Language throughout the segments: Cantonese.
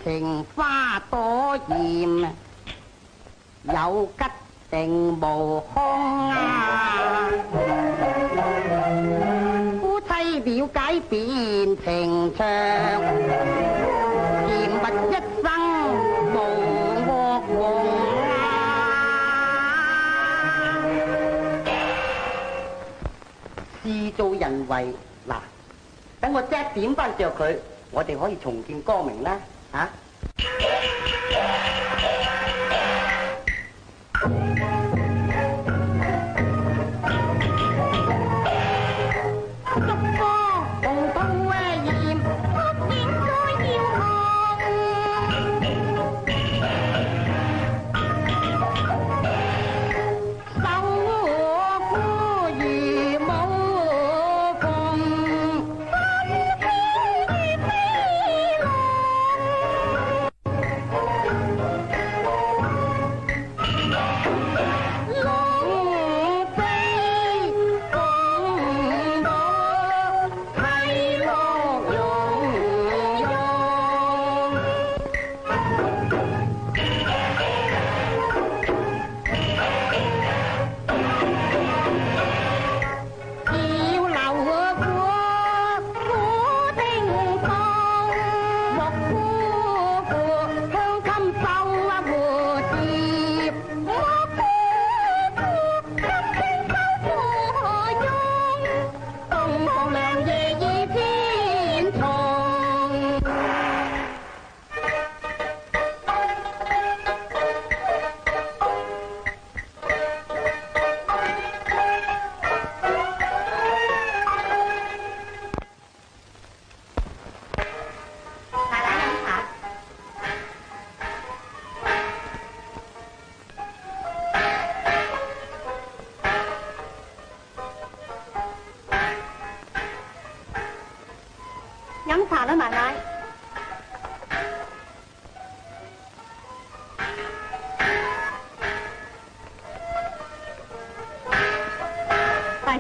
情花朵艷，有吉定無空啊！夫妻了解變情長，甜蜜一生無惡夢啊！事做人為嗱，等我即係點翻着佢，我哋可以重見光明啦嚇！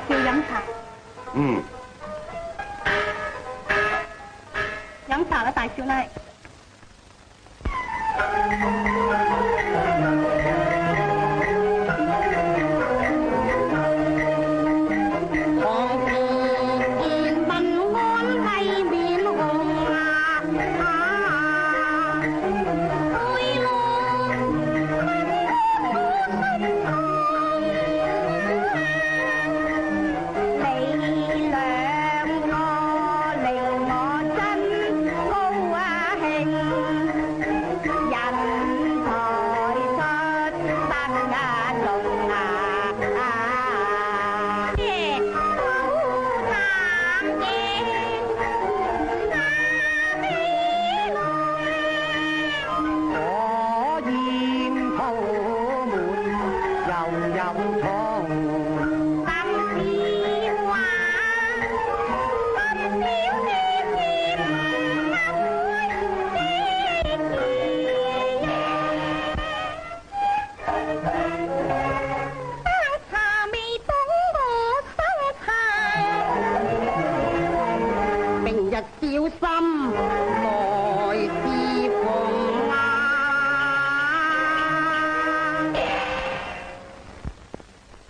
少飲茶。嗯。飲茶啦，大少奶。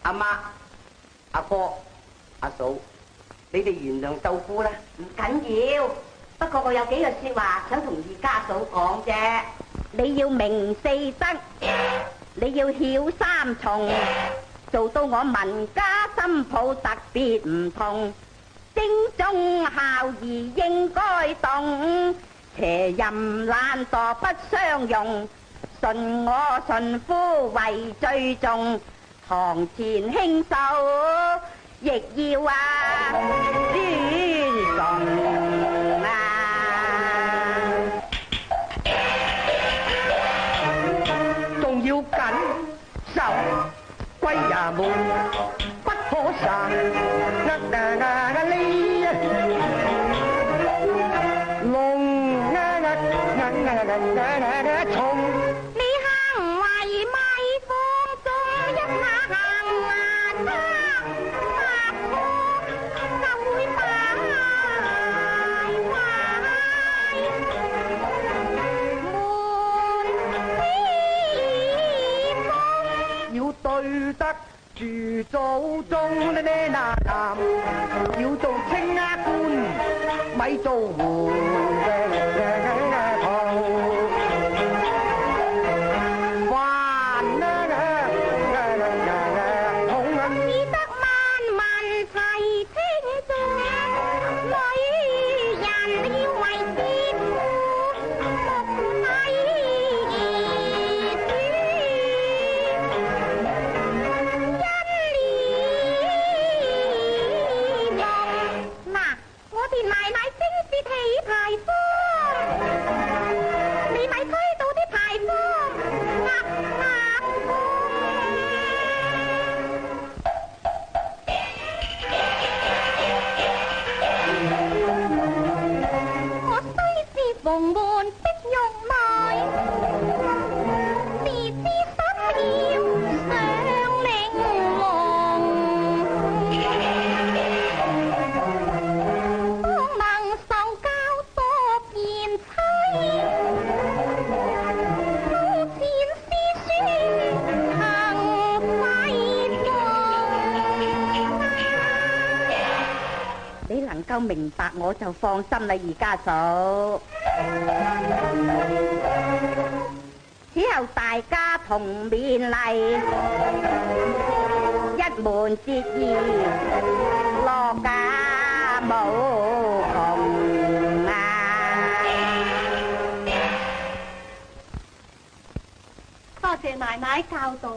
阿媽、阿哥、阿嫂，你哋原諒舅父啦。唔緊要，不過我有幾句說話想同二家嫂講啫。你要明四德，你要曉三從，做到我民家新抱特別唔同。精忠孝義應該懂，邪淫懶惰不相容，順我順夫為最重。堂前輕手亦要尊重仲要謹守歸衙門，不可殺龍你行為咪放縱一下行白錯就會敗要對得住祖宗呢男，要做清官，咪做胡蓬門的玉內，自知心要上玲瓏。當能受教多賢妻，夫前師孫行輝煌。你能夠明白我就放心啦，二家嫂。此後大家同面嚟，一門節義，樂家無窮多謝奶奶教導。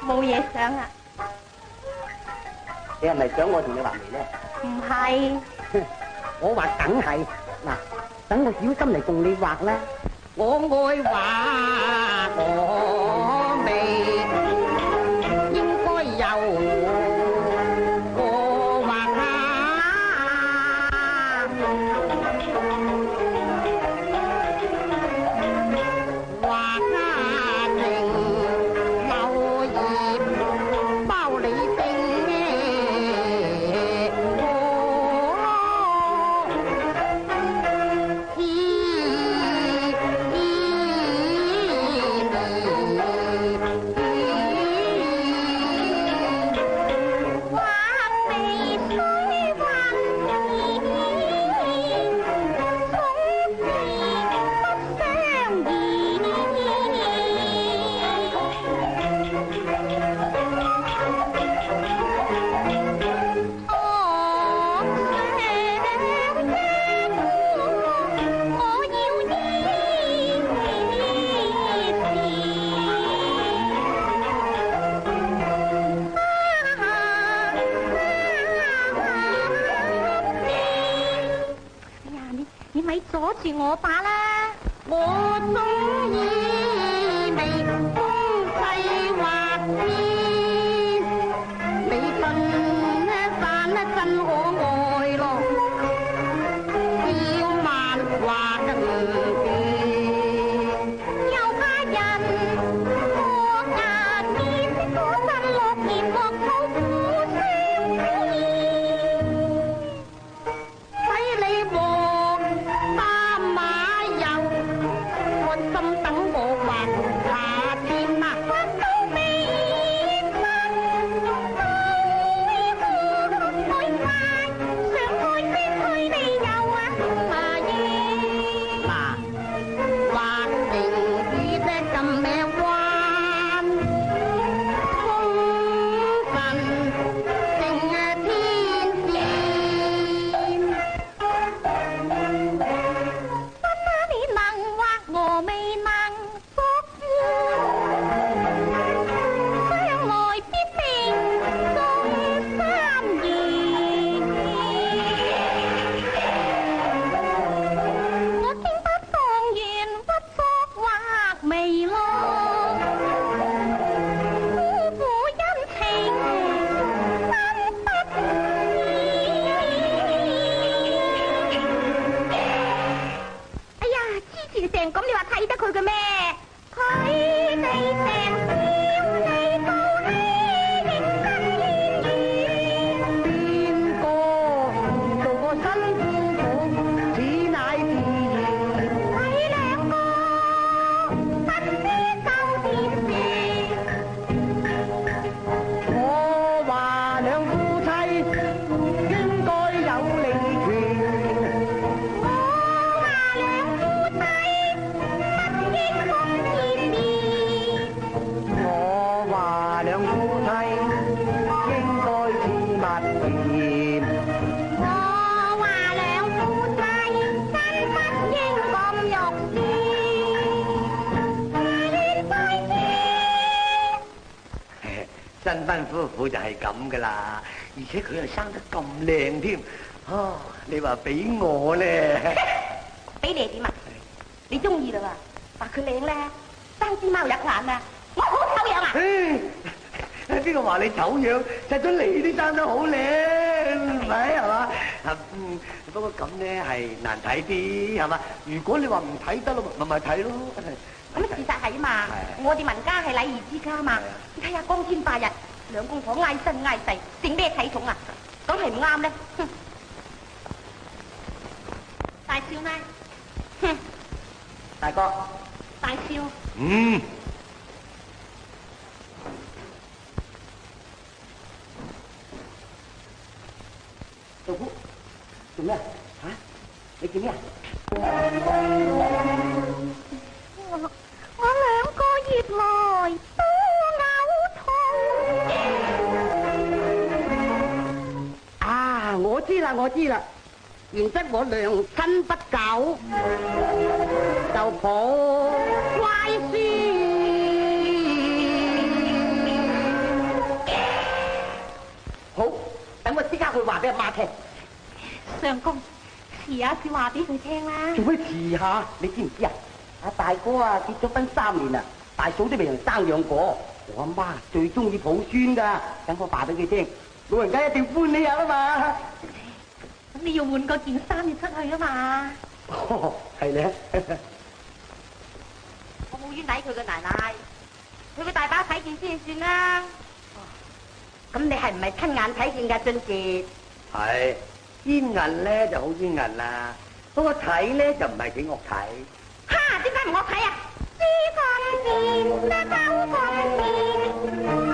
冇嘢想啊。你係咪想我同你畫眉咧？唔係，我話梗係嗱，等我小心嚟同你畫啦。我愛畫我眉，應該由我畫畫情柳葉包你阻住我把啦！我中意眉峰細畫線，你瞓散得真可愛咯，要漫畫嘅又怕人我牙見嗰陣落葉落草苦聲睇你和擔馬遊，安心等我畫下天啊！畫到尾身開快，想開先推你遊啊！嗱，畫成雨隻咁咩彎，風神成天線。你能畫我未能作將來必定中三元。我經不當然不作畫眉咯，夫婦恩情分不哎呀，之前成咁，你話睇得佢嘅咩？佢哋成笑你到喜更煙邊個做個新夫婦，似乃自然。睇兩個不知舊電視，我話兩夫妻應該有利權。我話兩夫妻不應共見面，我話兩夫妻應該似蜜甜。我話兩夫妻真不應咁肉酸。新婚夫婦就係咁噶啦，而且佢又生得咁靚添，啊！你話俾我咧，俾你點啊？你中意啦喎，話佢靚咧，生隻貓入眼啊！我好醜樣啊！邊個話你醜樣？實咗你都生得好靚，唔係係嘛？不過咁咧係難睇啲係嘛？如果你話唔睇得咯，咪睇咯。咁事實係嘛，我哋文家係禮儀之家嘛。你睇下光天化日，兩公婆挨身挨世，整咩體統啊？咁係唔啱咧。哼！大少奶，哼！大哥，大少，做夫做咩啊？你做咩啊？我兩個月來都嘔痛。啊，我知啦，我知啦。然則我娘親不久，就抱乖孫。話俾阿媽聽。相公，遲下先話俾佢聽啦。做咩遲下？你知唔知啊？阿大哥啊，結咗婚3年啦，大嫂都未人生養過。我阿媽最中意抱孫噶，等我話俾佢聽，老人家一定歡喜下啊嘛。咁你要換個件衫要出去啊嘛。哦，係咧。我冇冤抵佢個奶奶，佢個大把睇見先算啦。咁你係唔係親眼睇見㗎，俊傑？係煙韌咧就好煙韌啦，不過睇咧就唔係幾惡睇。哈！點解唔惡睇啊？知咁賤，得鳩咁賤，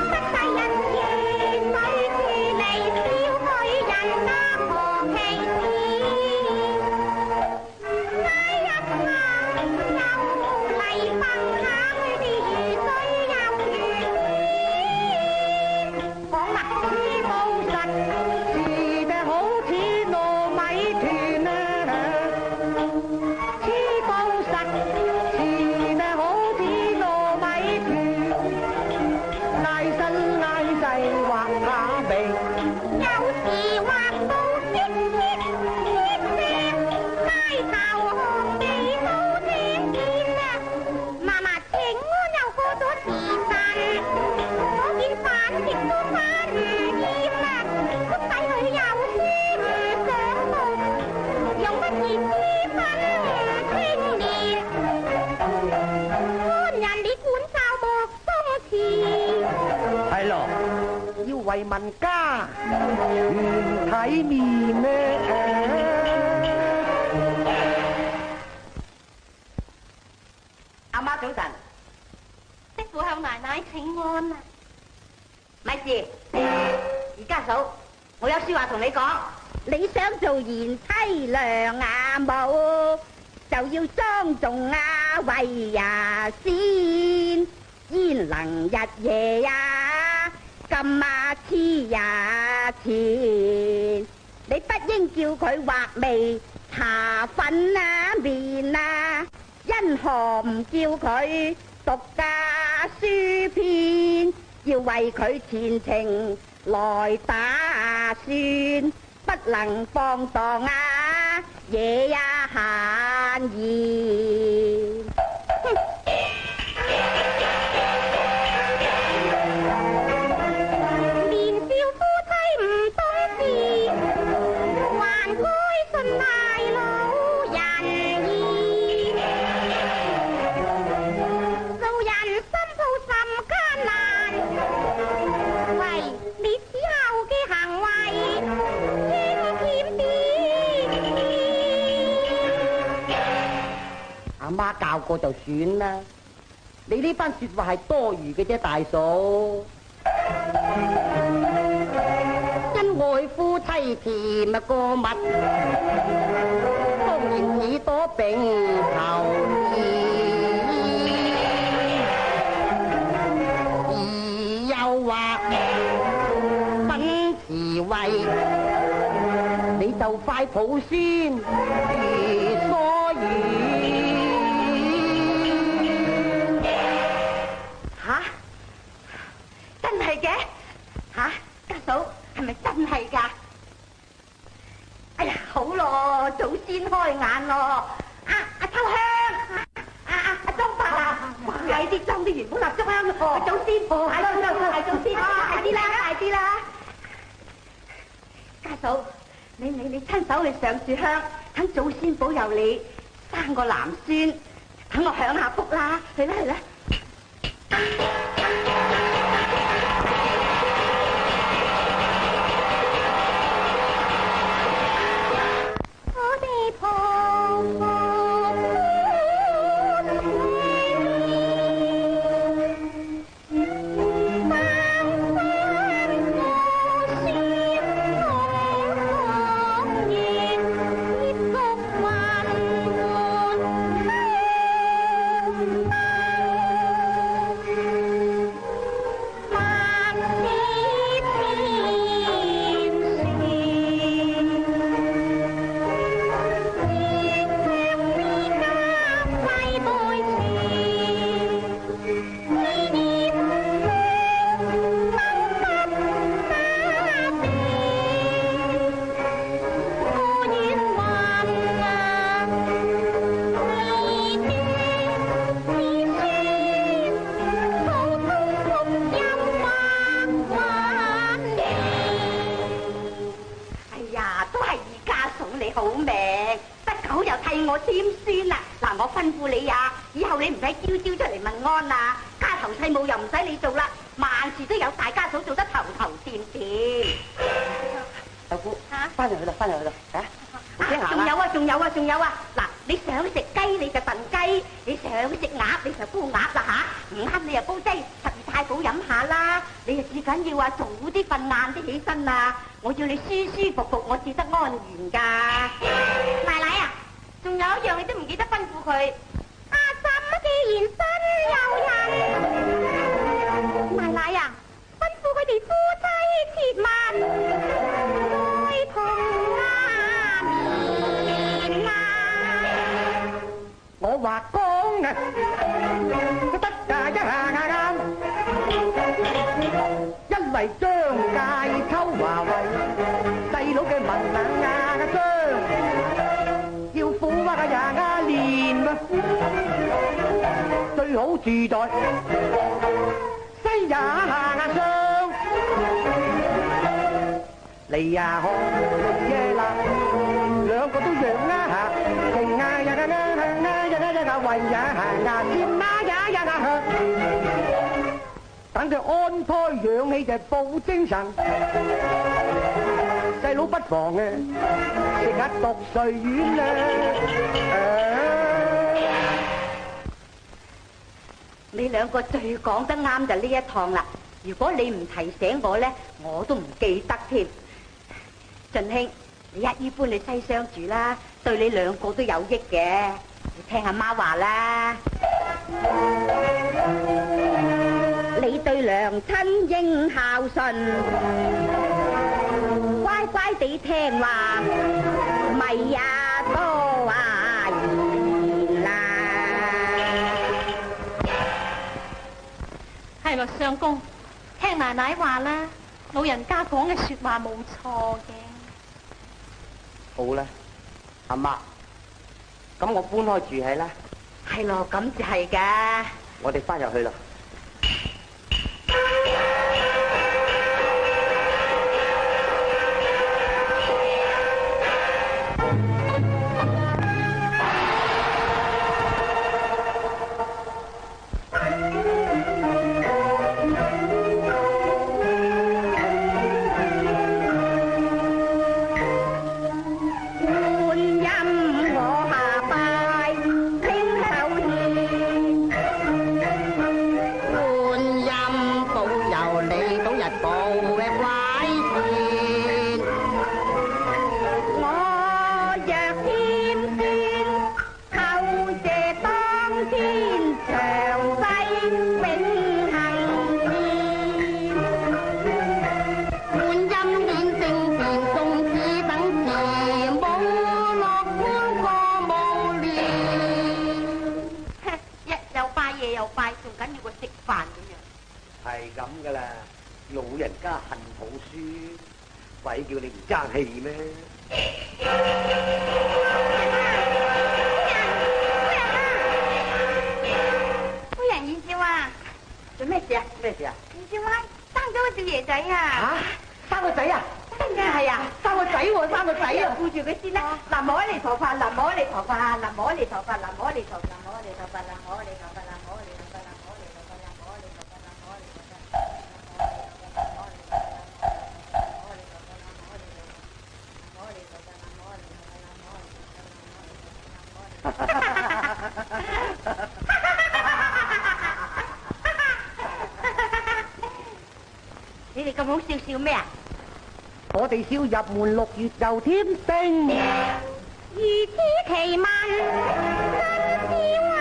不世人言，水處離小許人家何其賤。拉一下又嚟蹦下佢啲魚水又如煙，講啦知報實，似得好似糯米團啊！似報實，似得好似糯米團，挨身挨細畫下鼻。有時畫到啲啲拉頭紅地都聽見啊！嫲嫲請我又過咗時辰，嗰件飯亦都翻唔厭啦，谷底佢又輸唔上路，用乜嘢資分青年？官人你管教莫鬆弛。係咯，要為民家全體面呢。阿媽早晨，媳婦向奶奶請安啊！咪事。而家嫂，我有說話同你講。你想做賢妻良阿母，就要莊重啊為呀先，焉能日夜呀咁啊黐呀纏？你不應叫佢畫眉搽粉啊面啊，因何唔叫佢讀家書篇？要為佢前程來打算，不能放蕩啊嘢呀閒言。年少夫妻唔懂事，還該信賴老人言。做人心抱甚艱難，喂，你此後嘅行為應檢點。阿媽教過就算啦，你呢番說話係多餘嘅啫，大嫂。因愛夫妻甜啊過蜜，當然只多並頭而又話品詞慧，你就快抱孫所以。吓？真係嘅？吓？家嫂係咪真係㗎？哎呀，好咯，祖先開眼咯！阿秋香，阿莊伯啊，快啲裝啲元寶蠟燭香，祖先，係祖先，快啲啦，快啲啦！家嫂，你親手去上柱香，等祖先保佑你生個男孫，等我享下福啦！去啦去啦！我哋婆婆咐你呀，以後你唔使朝朝出嚟問安啦，家頭細務又唔使你做啦，萬事都有大家嫂做得頭頭掂掂。豆腐，翻入去啦，翻入去啦，仲有啊！嗱，你想食雞你就燉雞，你想食鴨你就煲鴨啦吓，唔啱你就煲雞12太保飲下啦。你啊至緊要啊早啲瞓晏啲起身啊，我要你舒舒服服，我至得安然噶。奶奶啊，仲有一樣你都唔記得吩咐佢。阿嬸既然身有人，奶奶啊，吩咐佢哋夫妻切勿愛同我話講啊，得㗎一下啱，因為張介秋華為細佬嘅文雅嘅章，要苦乜嘅呀練啊，最好住在西也商，你呀學耶啦，兩個都讓啊下，勁啊呀呀呀！為也呀掂啊呀呀呀！等佢安胎養氣就補精神，細佬不妨啊食下獨睡丸你兩個最講得啱就呢一趟啦。如果你唔提醒我咧，我都唔記得添。俊卿，你一於搬去西廂住啦，對你兩個都有益嘅。你聽阿媽話啦，你對娘親應孝順，乖乖地聽話，咪呀多話言啦。係咪相公？聽奶奶話啦，老人家講嘅說話冇錯嘅。好啦，阿媽。咁我搬開住係啦，係咯，咁就係噶。我哋翻入去啦。鬼叫你唔爭氣咩？夫人燕少啊，做咩事啊？咩事啊？燕少啊，生咗個少爺仔啊！嚇，生個仔啊？真嘅係啊，生個仔喎，生個仔啊！顧住佢先啦。嗱，摸你頭髮，嗱摸你頭髮，嗱摸你頭髮，嗱摸你頭髮，嗱摸你頭髮，嗱摸你頭髮，嗱摸你頭髮，嗱摸你頭髮，嗱摸你頭髮，嗱摸你頭髮。你哋咁好笑笑咩啊？我哋笑入門6月又添丁，如此奇聞真笑啊！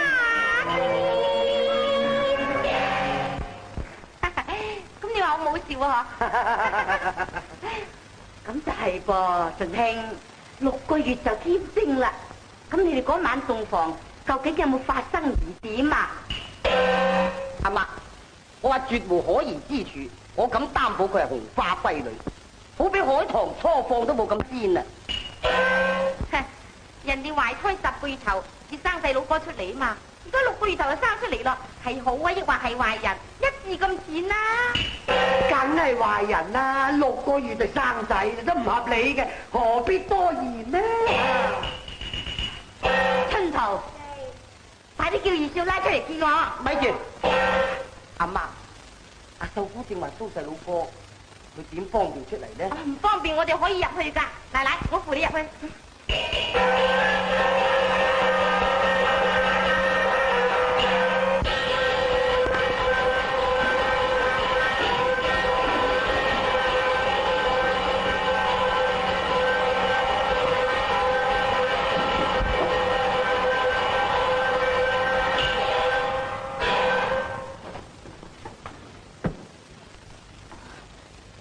咁你話我冇笑啊？嗬？咁就係噃，順兄，6個月就添丁啦。咁你哋嗰晚洞房究竟有冇發生疑點啊？阿媽，我話絕無可疑之處，我敢擔保佢係紅花閨女，好比海棠初放都冇咁鮮啊！人哋懷胎10個月頭至生細佬哥出嚟啊嘛，而家6個月頭就生出嚟咯，係好啊，抑或係壞人？一字咁淺啦，梗係壞人啦！6個月就生仔，都唔合理嘅，何必多言呢？春桃，啲叫二少奶出嚟見我。咪住，阿媽，阿秀姑正話蘇細佬哥，佢點方便出嚟咧？唔方便，我哋可以入去㗎。奶奶，我扶你入去。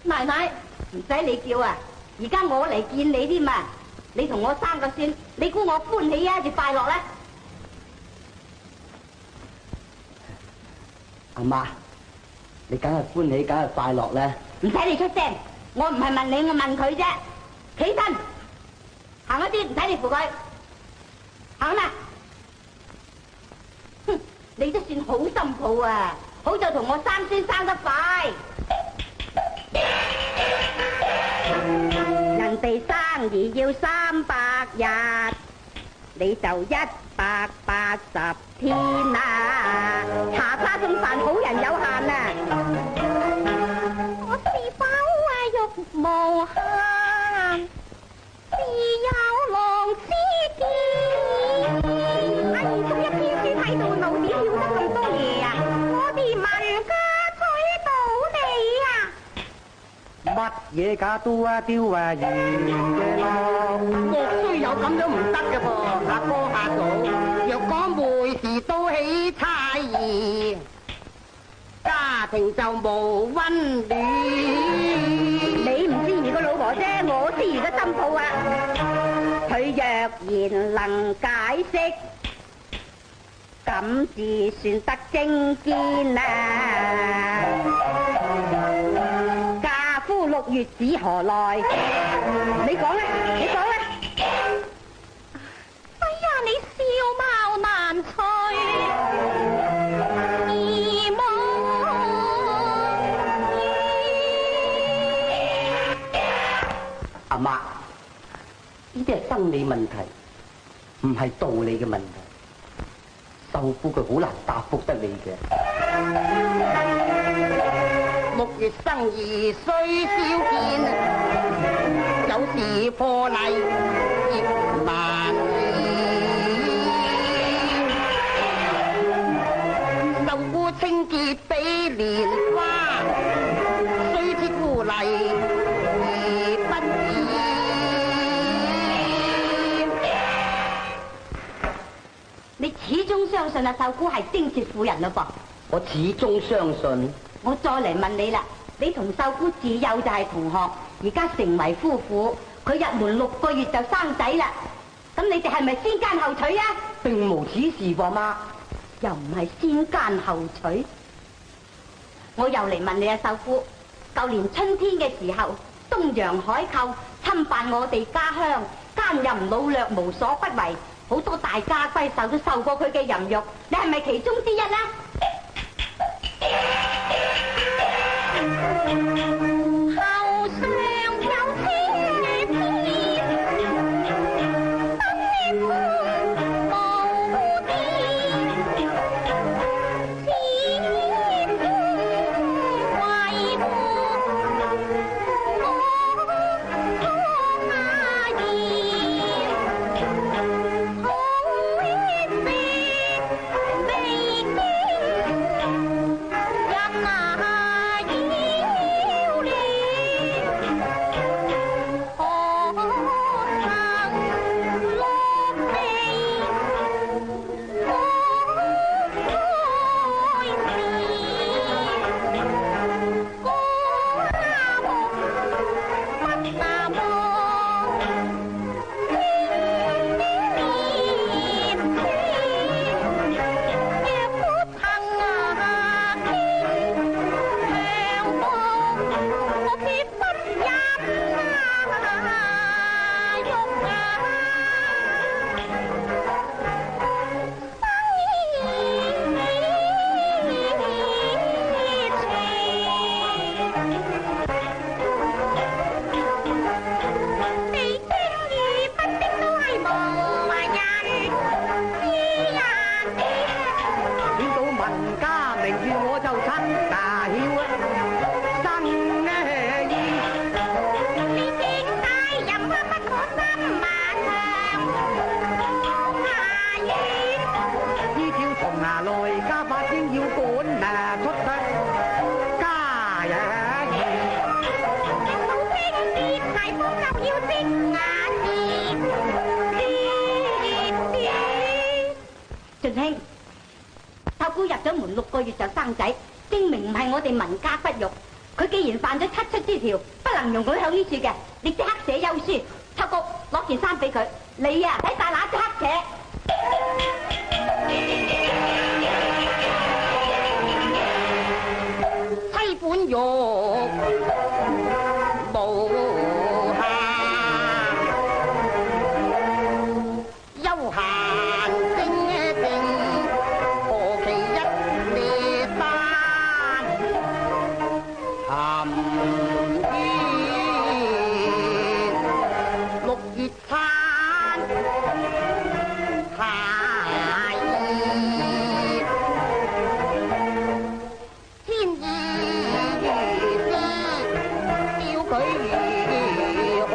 奶奶，唔使你叫啊！而家我嚟見你添啊！你同我生個孫，你估我歡喜啊，定快樂咧？阿媽，你梗係歡喜，梗係快樂咧。唔使你出聲，我唔係問你，我問佢啫。起身，行一啲，唔使你扶佢，行啦。哼，你都算好心抱啊！好在同我生孫生得快。人哋生兒要300日，你就180天啊！茶沙餸飯好人有限啊！我是否欲無限，是有郎之見。阿二叔一天先喺度怒點要得咁多嘢啊！我哋文家取到你啊！乜嘢假都啊丟啊完嘅咯，莫須有咁樣唔得嘅噃，阿哥阿嫂，若講每時都起猜疑，家庭就無溫暖。你唔知兒個老婆啫，我知兒個新抱啊！佢若然能解釋，咁至算得正見啊！嫁夫6月子何來？你講啦，你講啦！哎呀，你笑貌難隨，耳目阿媽，呢啲係生理問題，唔係道理嘅問題。秀夫佢好難答覆得你嘅。6月生兒雖少見，有時破例亦難見。秀姑清潔比蓮花，雖鐵污泥而不染。你始終相信阿秀姑係貞節婦人嘞噃？我始終相信。我再嚟問你啦，你同秀姑自幼就係同學，而家成為夫婦，佢入門6個月就生仔啦。咁你哋係咪先奸後娶啊？並無此事噃，媽。又唔係先奸後娶。我又嚟問你啊，秀姑，舊年春天嘅時候，東洋海寇侵犯我哋家鄉，奸淫擄掠無所不為，好多大家閨秀都受過佢嘅淫辱，你係咪其中之一呢？後上有青天，燈光無邊，此天為何我錯牙言？好一聲未經。人啊要了。呀！冇清潔牌坊就要睜眼熱。俊卿，秋姑入咗門6個月就生仔，證明唔係我哋民家不育。佢既然犯咗七出之條，不能容佢向於處嘅，你即刻寫休書。秋姑攞件衫俾佢，你啊喺大乸即刻寫。妻本玉無限，休閒靜靜，何其一列單，含冤6月餐，太熱，天意如斯，叫佢如何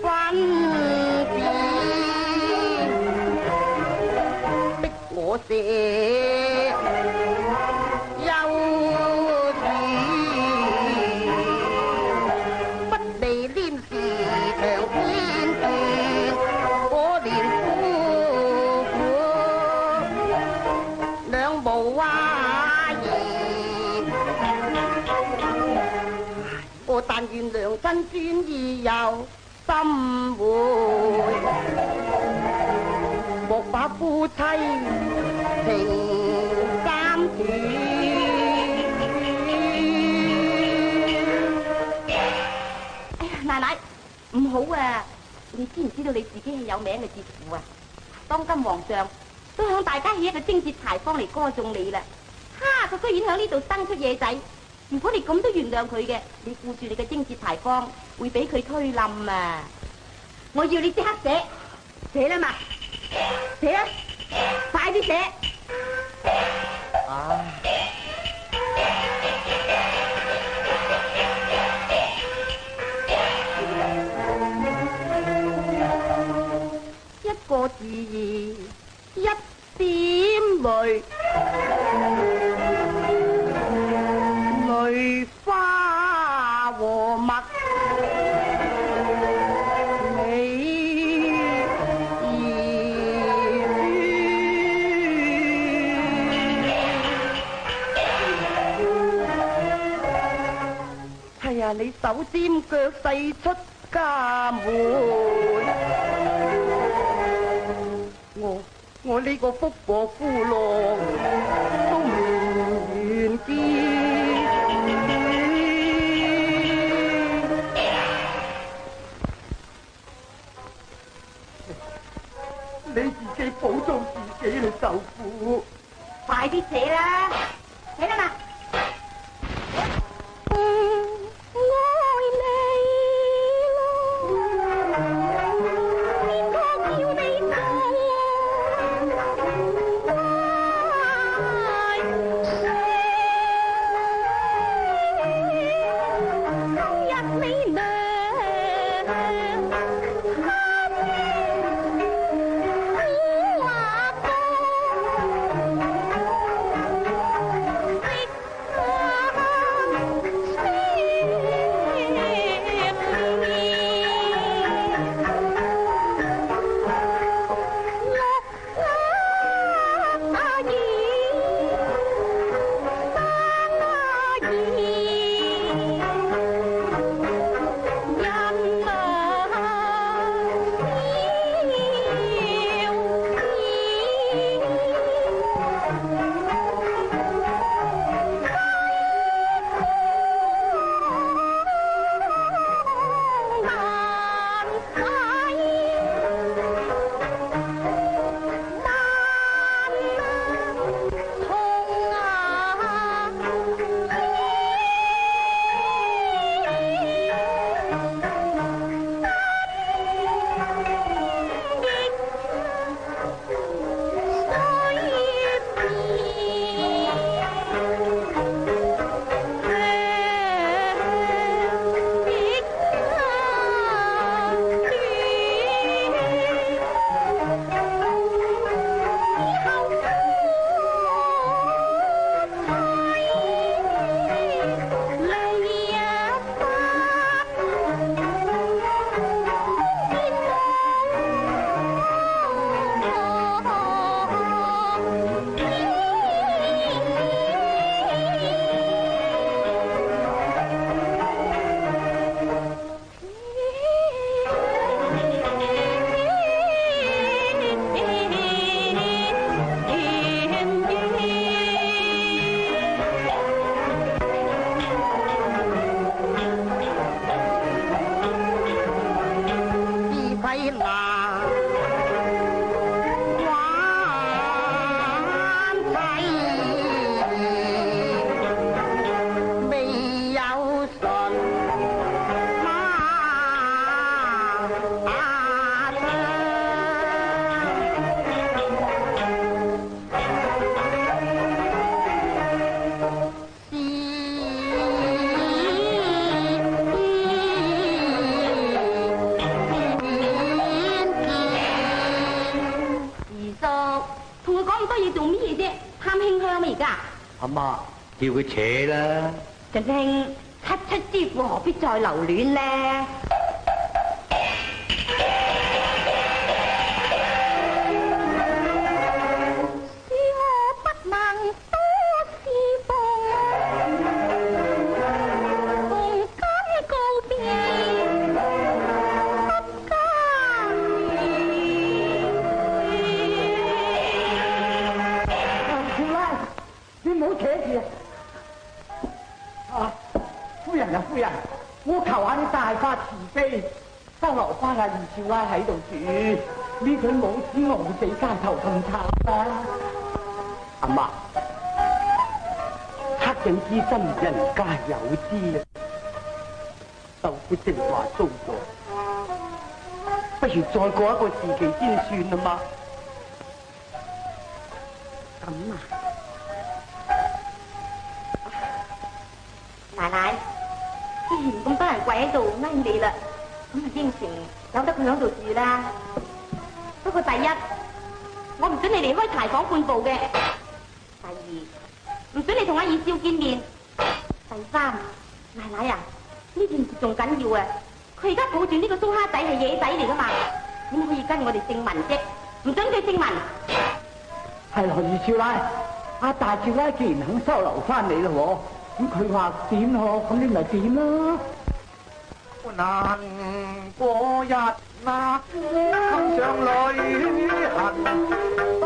分辨？逼我寫休書，不避黏時長天斷，可憐夫婦兩無話言。我但願娘親專意有心會，莫把夫妻情三斷。哎呀，奶奶唔好啊！你知唔知道你自己係有名嘅節婦啊？當今皇上都向大家起一個貞節牌坊嚟歌頌你啦。哈！佢居然響呢度生出嘢仔。如果你咁都原諒佢嘅，你顧住你嘅貞節牌坊會俾佢推冧啊！我要你即刻寫，寫啦嘛，寫啦，快啲寫！啊！一個字兒，一點淚，淚花和墨，美而係啊，你手尖腳細出家門，我呢個福薄夫郎都唔願見。你自己保重自己啦，舅父。快啲寫啦，寫啦嘛！阿媽叫佢扯啦。振興，七七之父何必再留戀呢？夫人，我求下你大發慈悲，收留翻阿二少奶喺度住，呢對母子餓死街頭咁慘啊！阿媽，恻隱之心，人皆有之啊！豆腐正話糟咗，不如再過一個時期先算啦嘛。咁啊，奶奶。既然咁多人跪喺度翳你啦，咁就應承由得佢喺度住啦。不過第一，我唔准你離開柴房半步嘅；第二，唔准你同阿二少見面；第三，奶奶啊，呢件事仲緊要啊！佢而家抱住呢個蘇蝦仔係野仔嚟噶嘛，點可以跟我哋姓文啫？唔准佢姓文。係啦，二少奶，阿大少奶既然肯收留翻你啦，咁佢話點咯？咁你咪點咯？難過日那心上淚痕多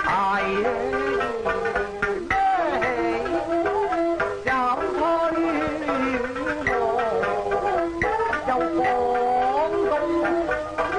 大想推我又講動家人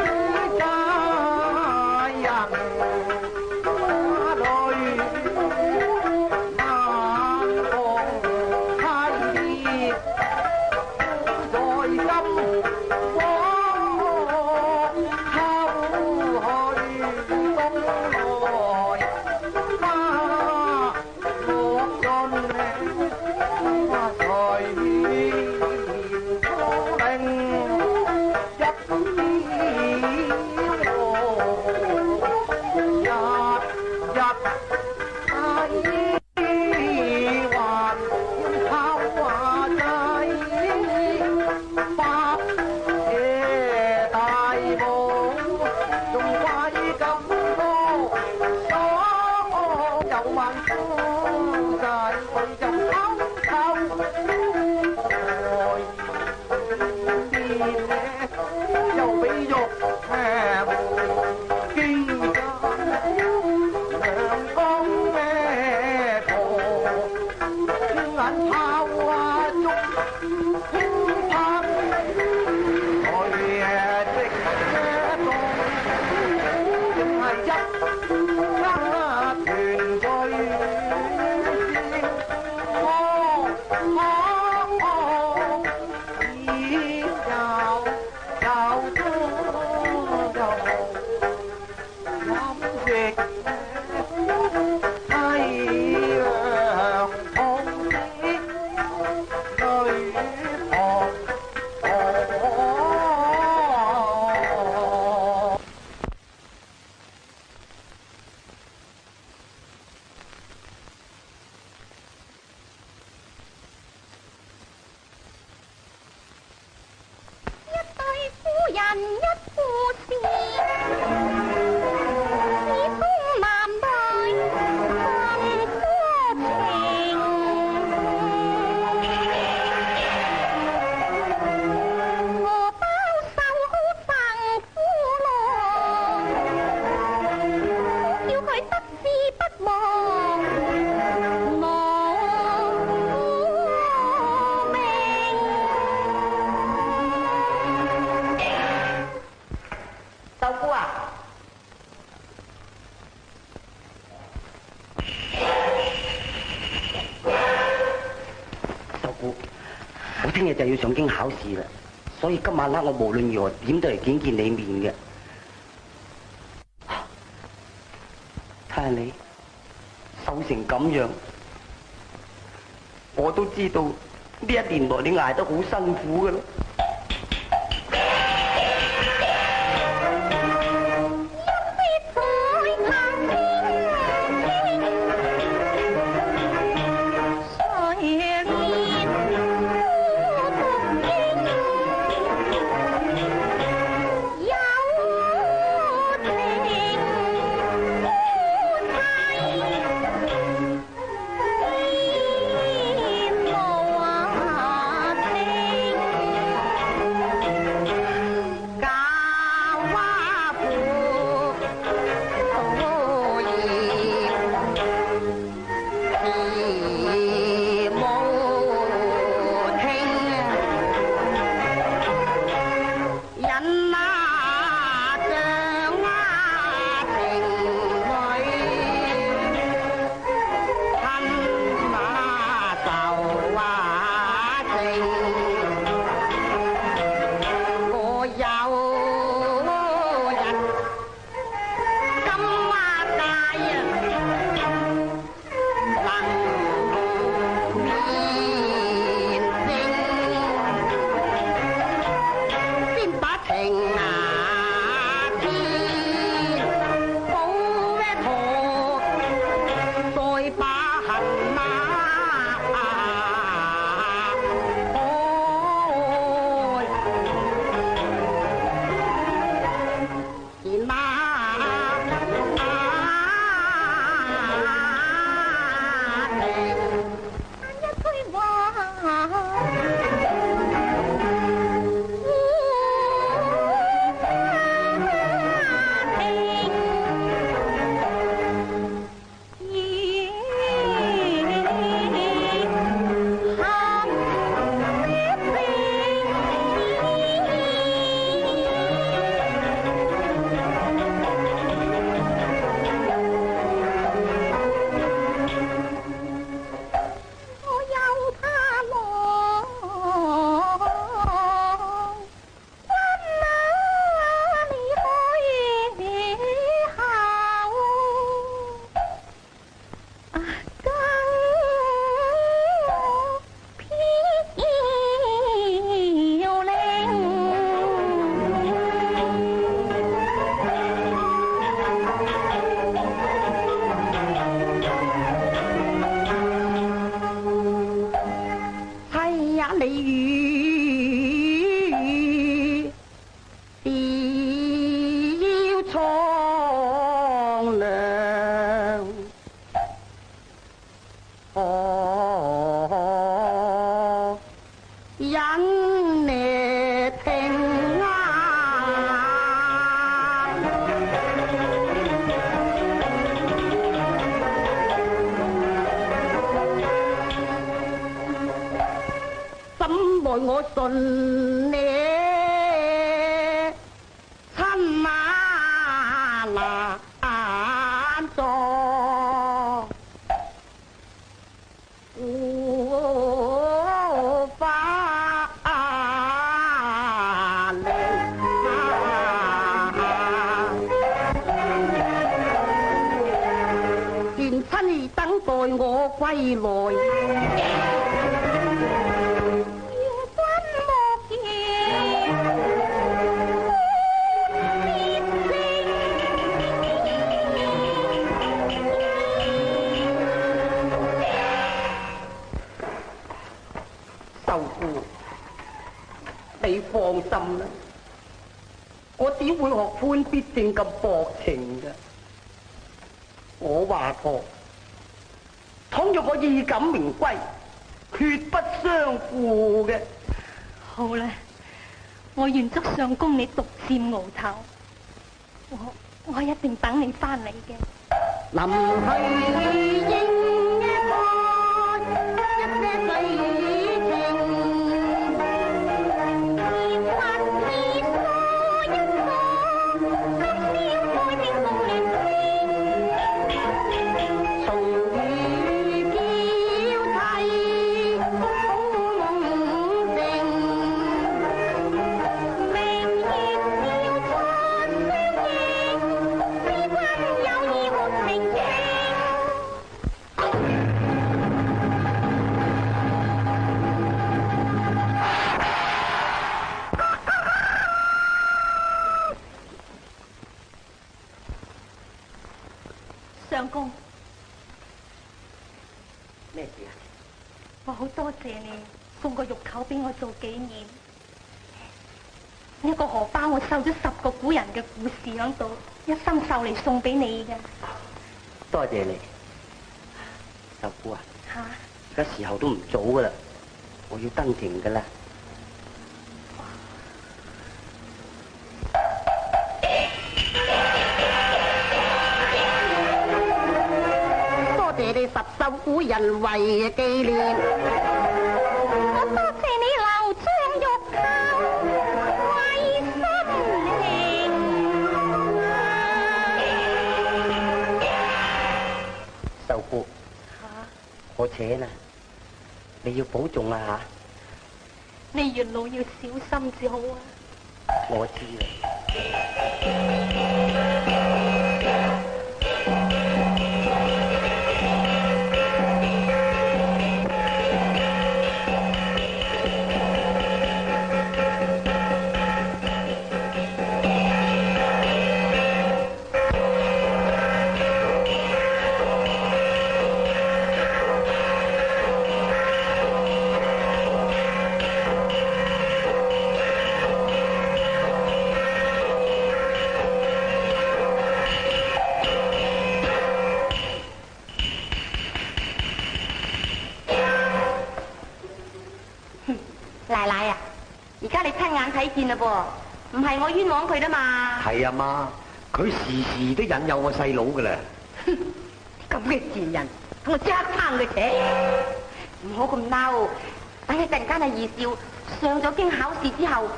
聽日就要上京考試啦，所以今晚黑我無論如何點都嚟見你面嘅。睇下你瘦成咁樣，我都知道呢一年來你捱得好辛苦噶啦。引你聽啊！怎奈我信你親難做，無法力願親兒等待我歸來。舅父，你放心啦，我點會學潘必正咁薄情㗎？我話過，倘若我義感明歸，決不相負嘅。好啦，我願祝相公你獨佔鰲頭，我一定等你翻嚟嘅。臨去應該一些水情。相公，咩事啊？我好多謝你送個玉扣俾我做紀念。呢個荷包我繡咗10個古人嘅故事喺度，一心繡嚟送俾你嘅。多謝你，舅父啊！吓，而家時候都唔早噶啦，我要登庭噶啦。你哋10繡古人為紀念，我多謝你留張玉扣為心靈。舅父，我扯啦，你要保重啊吓！你沿路要小心至好啊！我知啦。奶奶啊，而家你親眼睇見啦噃，唔係我冤枉佢啦嘛。係啊媽，佢時時都引誘我細佬噶啦。咁嘅賤人，等我即刻撐佢扯。唔好咁嬲，等一陣間阿二少上咗京考試之後，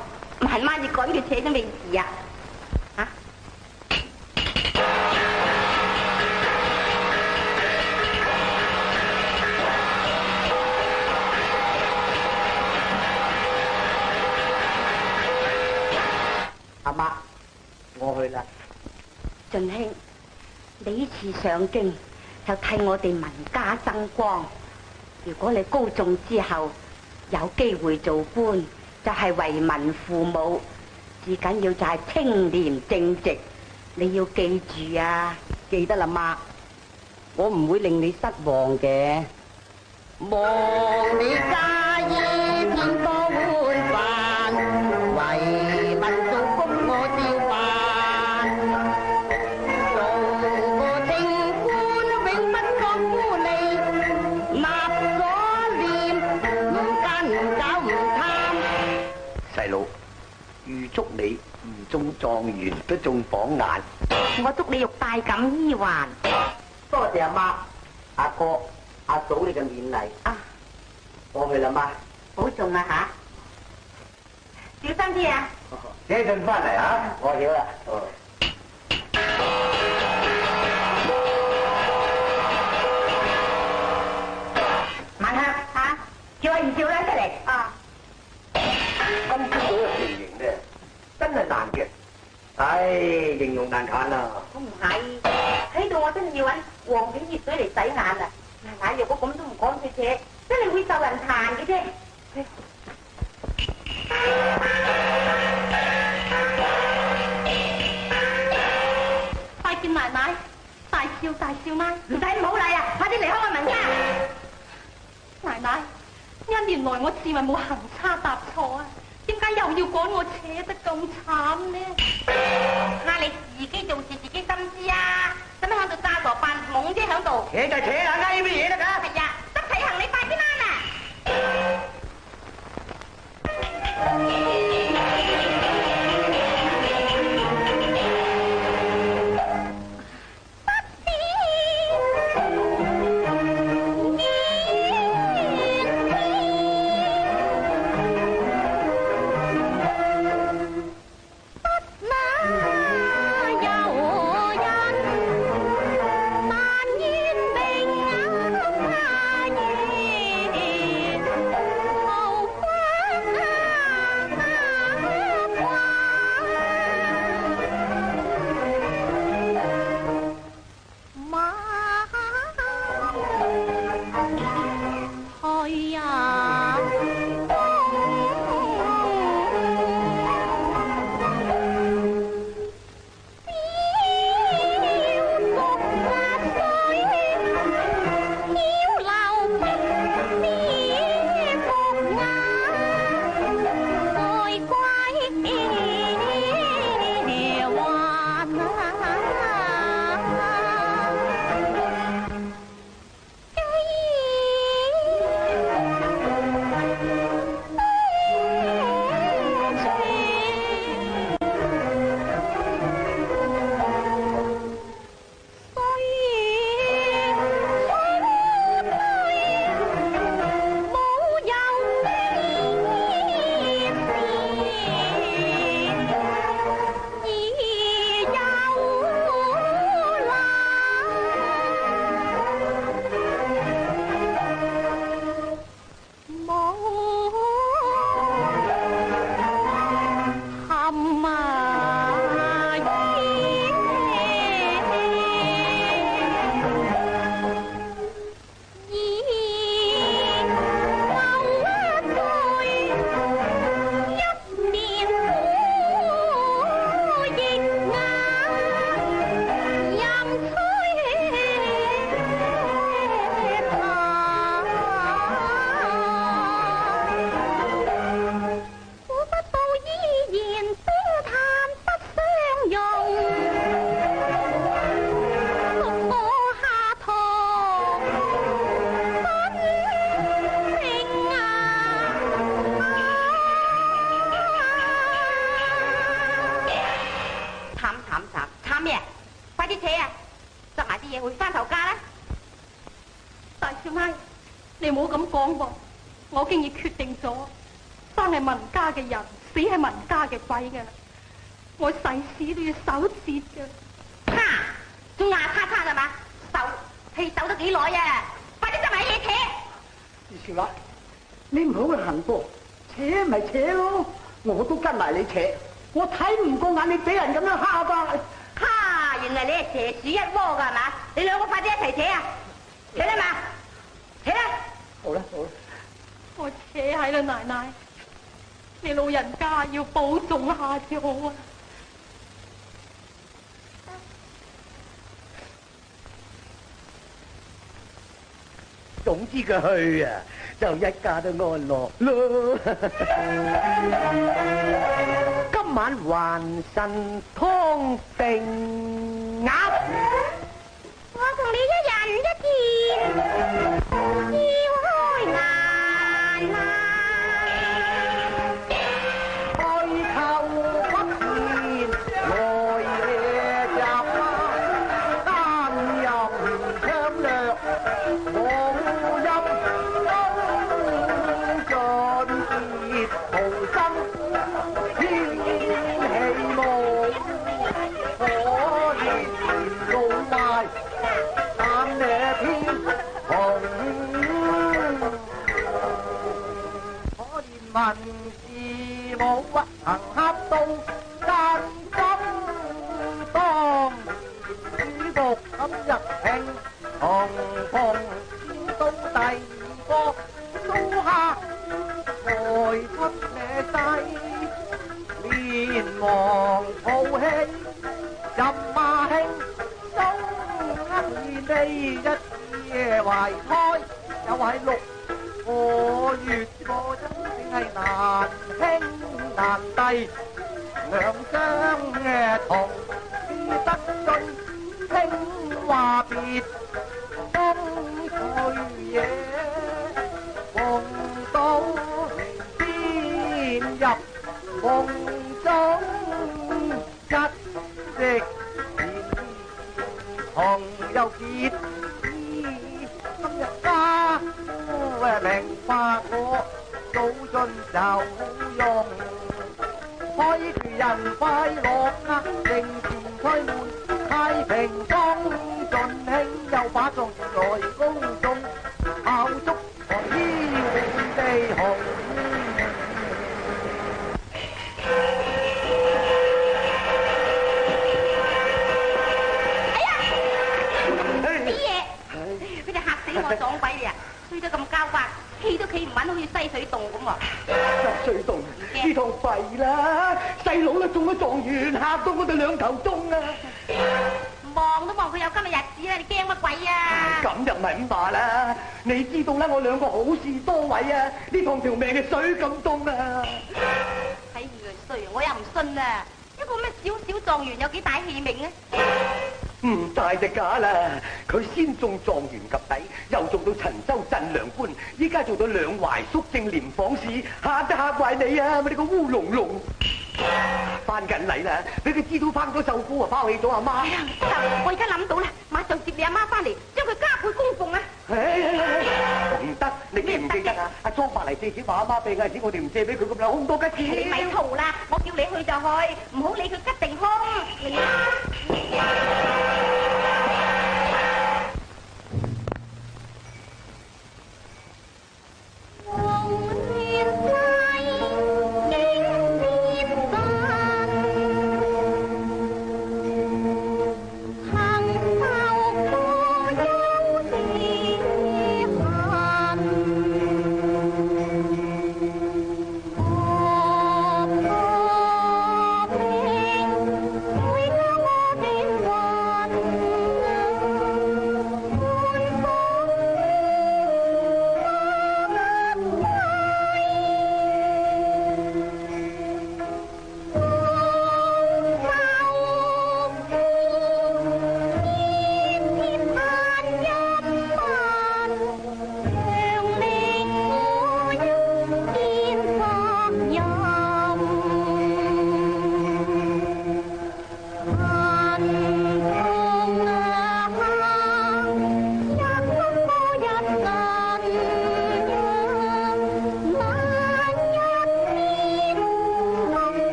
慢慢要趕佢扯都未遲啊！啊！阿媽，我去啦。俊兄，你呢次上京就替我哋文家爭光。如果你高中之後有機會做官，就係為民父母，至緊要就係清廉正直。你要記住啊！記得啦，媽，我唔會令你失望嘅。望你家衣天多碗飯，為民做工我照辦。做個清官永不作污吏，哪細佬，預祝你唔中狀元都中榜眼。我祝你玉帶錦衣環。多謝阿媽、阿哥、阿嫂你嘅勉勵啊！我去啦，媽。保重啊吓，小心啲啊！寫信翻嚟啊！我曉啦。晚黑吓，叫阿二少奶出嚟啊！今朝早嘅情形咧，真係難嘅。唉，形容難產啊！我唔係喺度，我真係要揾黃景熱水嚟洗眼啦！奶奶，若果咁都唔趕佢扯，真係會受人彈嘅啫。拜見奶奶，大少奶，唔使唔好禮啊！快啲離開我文家！奶奶，1年來我自問冇行差踏錯啊，點解又要趕我扯得咁慘呢？你自己做事自己心知啊！使乜喺度詐傻扮懵啫喺度？扯就扯啊，嗌乜嘢得㗎？係呀，執起行李快啲返啊！你唔好咁講喎，我經已決定咗，生係文家嘅人，死係文家嘅鬼嘅啦，我誓死都要守節嘅。哈，仲牙擦擦係嘛？守得幾耐啊？快啲執埋嘢扯！二少奶，你唔好去行噃，扯咪扯咯，我都跟埋你扯，我睇唔過眼你俾人咁樣蝦吧。哈，原來你係蛇鼠一窩㗎係嘛？你兩個快啲一齊扯啊！扯啦嘛，扯啦！好啦好啦，我扯喺啦奶奶，你老人家要保重下至好啊！總之佢去啊，就一家都安樂咯。今晚還神湯定鴨，我同你一人一件，要開眼啦！文字冇屈行恰到間金當，主僕今日慶紅紅，到第二個蘇蝦來出呢低，連忙抱起任馬興，收年呢一夜懷胎，又係6個月過，真正係難兄難弟，兩相同知得盡，聽話別當佢嘢，夢到連天入夢中一直同又結衣，今日家夫明白我早盡就用，開住人快樂啊，正前推門太平裝盡興，又把眾來公眾炮竹和衣滿地紅。我撞鬼你啊！衰得咁交關，企都企唔穩，好似西水洞咁喎。西水洞呢趟弊啦！細佬都中咗狀元，嚇到我哋兩頭鐘啊！望都望佢有今日日子啦，你驚乜鬼啊？咁就唔係咁話啦！你知道啦，我兩個好事多為啊！呢趟條命嘅水咁凍啊！睇住佢衰，我又唔信啊！一個咩小小狀元有幾大氣命啊？唔大隻假啦！佢先中狀元及第，又做到陳州鎮良官，依家做到兩淮肅正廉訪使，嚇都嚇壞你啊！咪你個烏龍龍！翻緊嚟啦，俾佢知道翻咗舅父啊，拋棄咗阿媽。我而家諗到啦，馬上接你阿媽翻嚟，將佢加倍供奉啊！唔得，你記唔記得啊？阿莊伯嚟借錢話阿媽病嗰陣時，我哋唔借俾佢咁兩空多吉錢。你咪嘈啦，我叫你去就去，唔好理佢吉定空。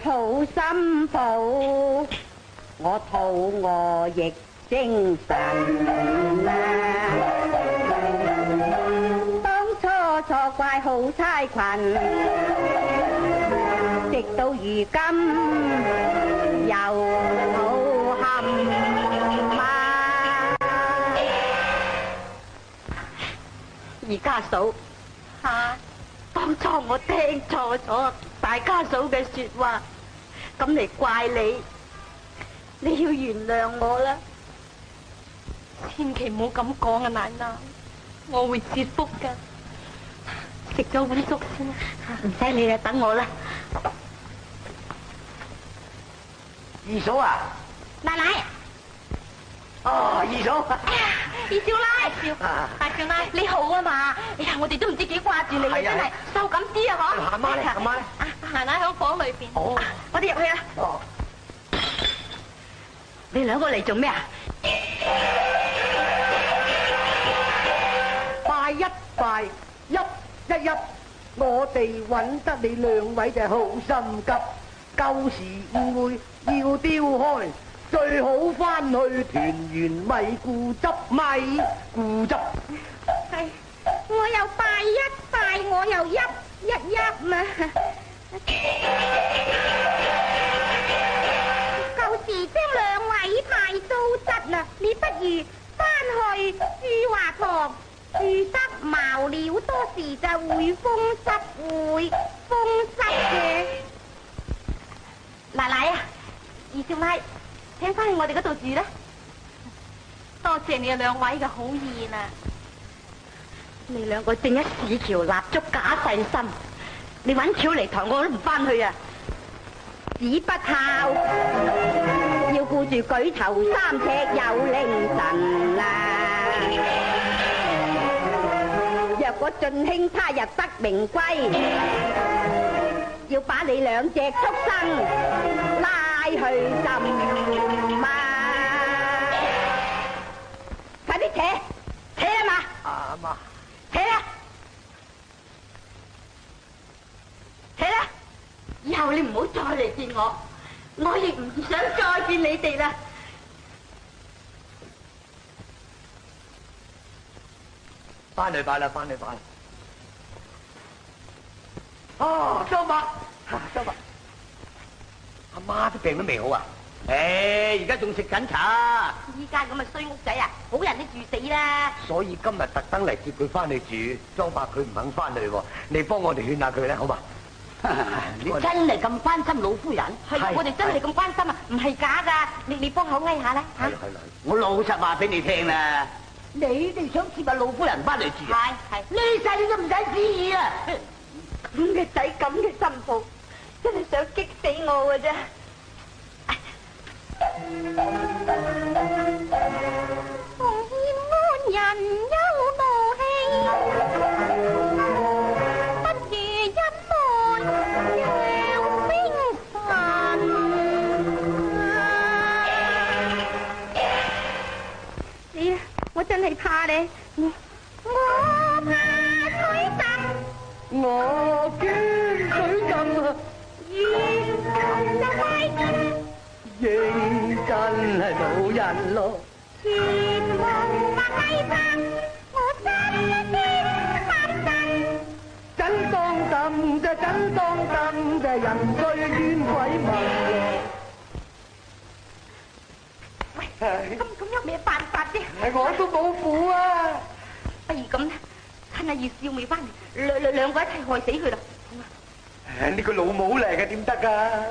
好心抱，我肚餓亦精神啊！當初錯怪好差群，直到如今又好冚嘛！二家嫂嚇，當初我聽錯咗大家嫂嘅說話，咁嚟怪你，你要原諒我啦。千祈唔好咁講啊，奶奶，我會折福噶。食咗碗粥先啦，唔使你啦，等我啦。二嫂啊，奶奶。哦，二嫂。二少奶，大少奶，你好啊嘛！哎呀，我哋都唔知幾掛住你啊，真係收緊啲啊，嗬！阿媽咧，阿媽咧，奶奶喺房裏邊。哦，我哋入去啦。哦，你兩個嚟做咩啊？快，泣一泣，我哋揾得你兩位就好心急，舊時誤會要丟開，最好翻去團圓咪固執咪固執。係，我又拜一拜，我又泣一泣嘛。舊時將兩位太糟質啦，你不如翻去裕華堂住得茅料，多時就會風濕嘅。奶奶啊，二少奶，請翻去我哋嗰度住啦。多謝你哋兩位嘅好意啦。你兩個正一市橋蠟燭假細心，你揾橋嚟抬我都唔翻去啊！子不孝，要顧住舉頭3尺有凌晨啊！若果晉兄他日得名歸，要把你兩隻畜生拉去浸啊！快啲扯啊嘛！阿媽。扯啦！扯啦！以後你唔好再嚟見我，我亦唔想再見你哋啦。翻嚟啦！哦，周伯，阿媽都病都未好啊！而家仲食緊茶。依家咁嘅衰屋仔啊，好人都住死啦。所以今日特登嚟接佢翻去住，莊伯佢唔肯翻去喎，你幫我哋勸下佢咧，好嘛？你真係咁關心老夫人？係，我哋真係咁關心啊，唔係假噶。你幫口翳下啦嚇。係，我老實話俾你聽啦，你哋想接阿老夫人翻嚟住啊？係。呢世你都唔使旨意啊！咁嘅仔咁嘅心抱，真係想激死我嘅啫。奉獻安人有怒氣，不如一門讓兵神。你啊，我真係怕你，我怕水浸，我驚水浸啊！就快啲。認真係老人咯，全無或偽裝，我真的發誓。真當朕就真當朕就人衰冤鬼問喂，咁有咩辦法啫？我都冇苦啊！不如咁啦，趁阿葉少未翻嚟，兩個一齊害死佢啦。呢個老母嚟嘅點得㗎？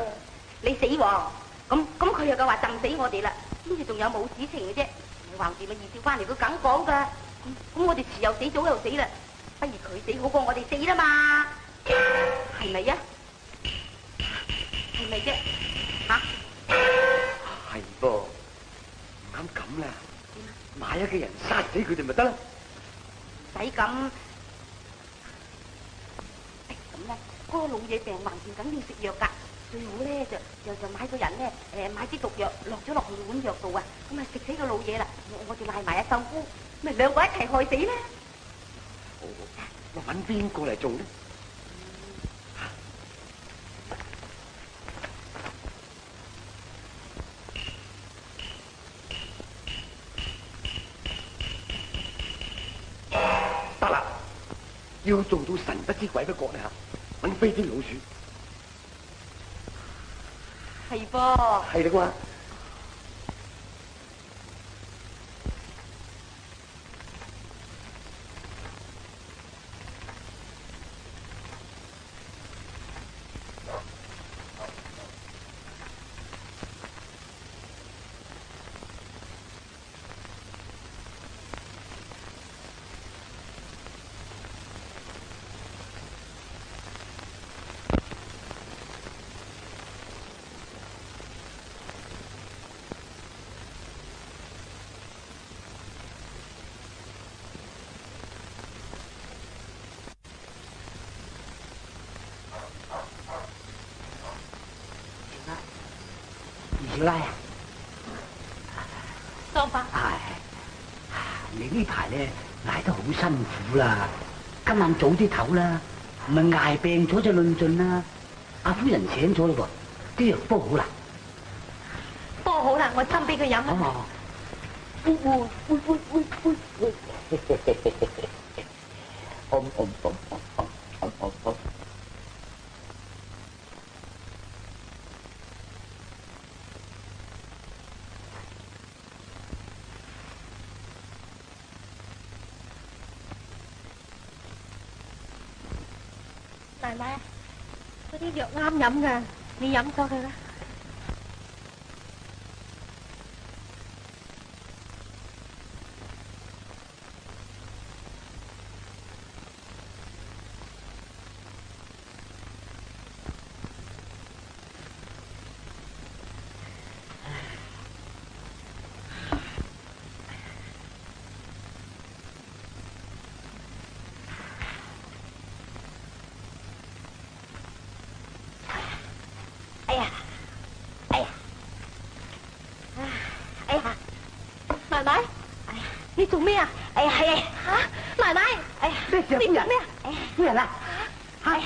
你死喎！咁佢又夠話浸死我哋啦，邊度仲有母子情嘅啫？你橫掂啊，二少翻嚟佢梗講噶。咁我哋遲又死早又死啦，不如佢死好過我哋死啦嘛？係咪啊？係咪啫？嚇？係噃，唔啱咁啦，買一個人殺死佢哋咪得啦。使咁？咁啦，嗰個老嘢病橫掂梗要食藥㗎。最好咧就買個人咧，買啲毒藥落咗落去碗藥度啊，咁啊食死個老嘢啦，我哋賴埋阿秀姑，咪兩個一齊害死咧。我揾邊個嚟做呢？得啦，要做到神不知鬼不覺咧嚇，揾飛天老鼠。係噃。係啦啩。二少奶啊，莊伯，係，你呢排咧捱得好辛苦啦，今晚早啲唞啦，唔係捱病咗就論盡啦。阿夫人請咗嘞噃，啲藥煲好啦。煲好啦，我斟俾佢飲啦。奶奶，嗰啲藥啱飲噶，你飲咗佢啦。奶奶，你做咩啊？哎呀，係啊，吓，奶奶，哎呀，咩事啊？你做咩啊？夫人啊，係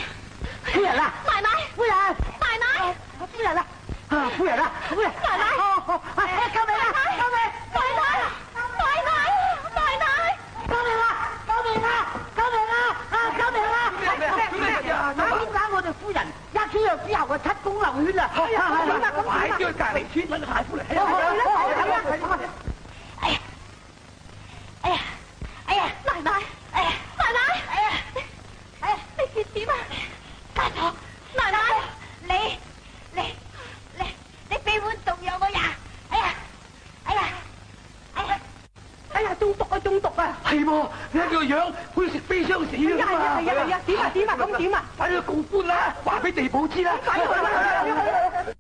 夫人啊，奶奶，夫人，奶奶，夫人啊，夫人啊，夫人，奶奶，救命啊！救命！奶奶，奶奶，奶奶，救命啊！救命啊！救命啊！救命啊！點解我哋夫人一吃藥之後個七孔流血啊？快啲去隔離村揾大夫嚟。奶奶，奶奶，你血點啊？家嫂，奶奶，你俾碗毒藥我呀！中毒啊！係喎，你睇佢個樣好似食飛霜死咁啊！點啊？咁點啊？快啲去告官啦，話俾地保知啦！快啲去！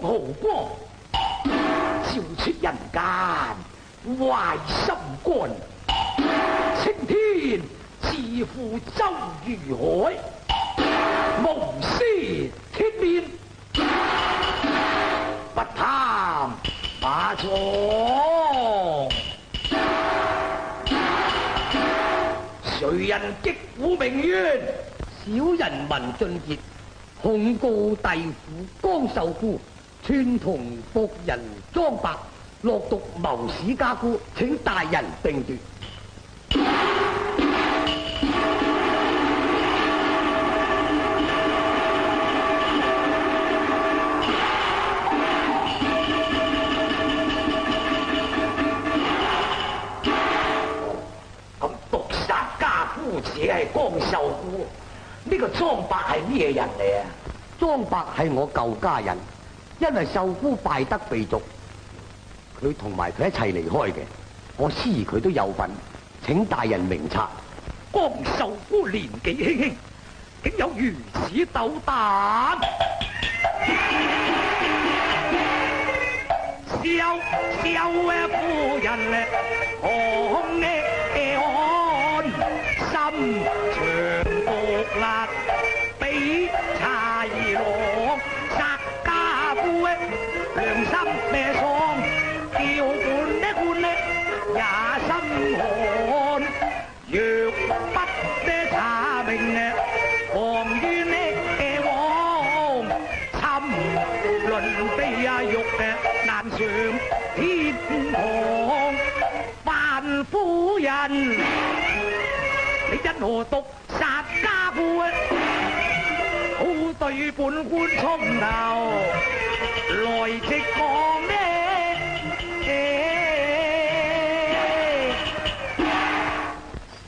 豪光照出人間壞心肝，青天自負周如海，無私天面，不貪馬壯。誰人擊鼓鳴冤？小人文俊傑控告弟婦江秀姑串同僕人莊伯落毒謀使家姑，請大人定奪。咁毒殺家姑者係江秀姑，呢個莊伯係咩人嚟啊？莊伯係我舊家人，因為秀姑敗得被逐，佢同埋佢一齊離開嘅，我思疑佢都有份，請大人明察。江秀姑年紀輕輕，竟有如此斗膽，笑夫人咧，紅安心腸毒辣，比豺狼殺家姑良心咩喪，叫官也心寒。若不查明黃冤枉，侵論地獄難上天堂。范夫人，你因何毒殺家姑？好對本官衝頭來直講呢？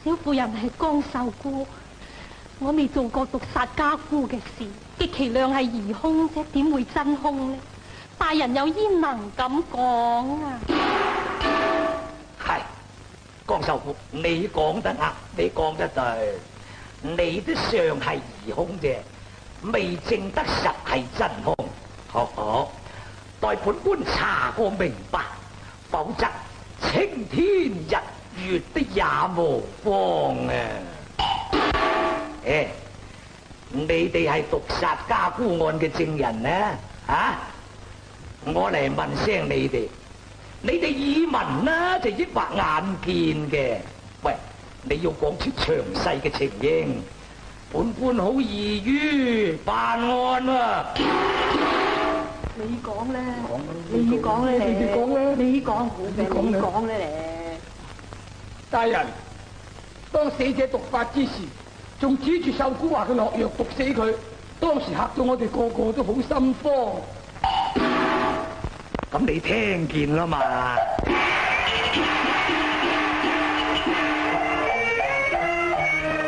小婦人係江秀姑，我未做過毒殺家姑嘅事，極其量係疑兇啫，點會真兇呢？大人又焉能咁講啊？係江秀姑，你講得啱，你講得對，你都尚係疑兇啫，未證得實係真兇。好，待本官查個明白，否則青天日月的也無光啊！你哋係毒殺家姑案嘅證人呢？我嚟問聲你哋耳聞啦，就抑或眼見嘅？喂，你要講出詳細嘅情形，本官好易於辦案啊！你講咧，你講咧，你講咧，你講好嘅，你講咧。大人，當死者毒發之時，仲指住秀姑話佢落藥毒死佢，當時嚇到我哋個個都好心慌。咁你聽見啦嘛？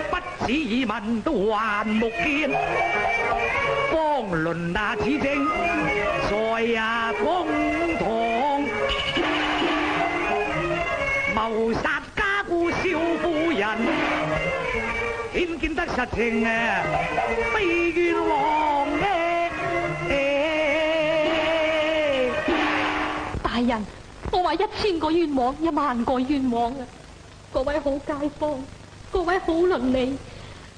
不止耳聞都還目見，方倫那此證在呀公堂，謀殺家姑蕭夫人，顯見得實情啊，非冤枉嘅。大人，我話1000個冤枉，10000個冤枉啊！各位好街坊，各位好鄰里，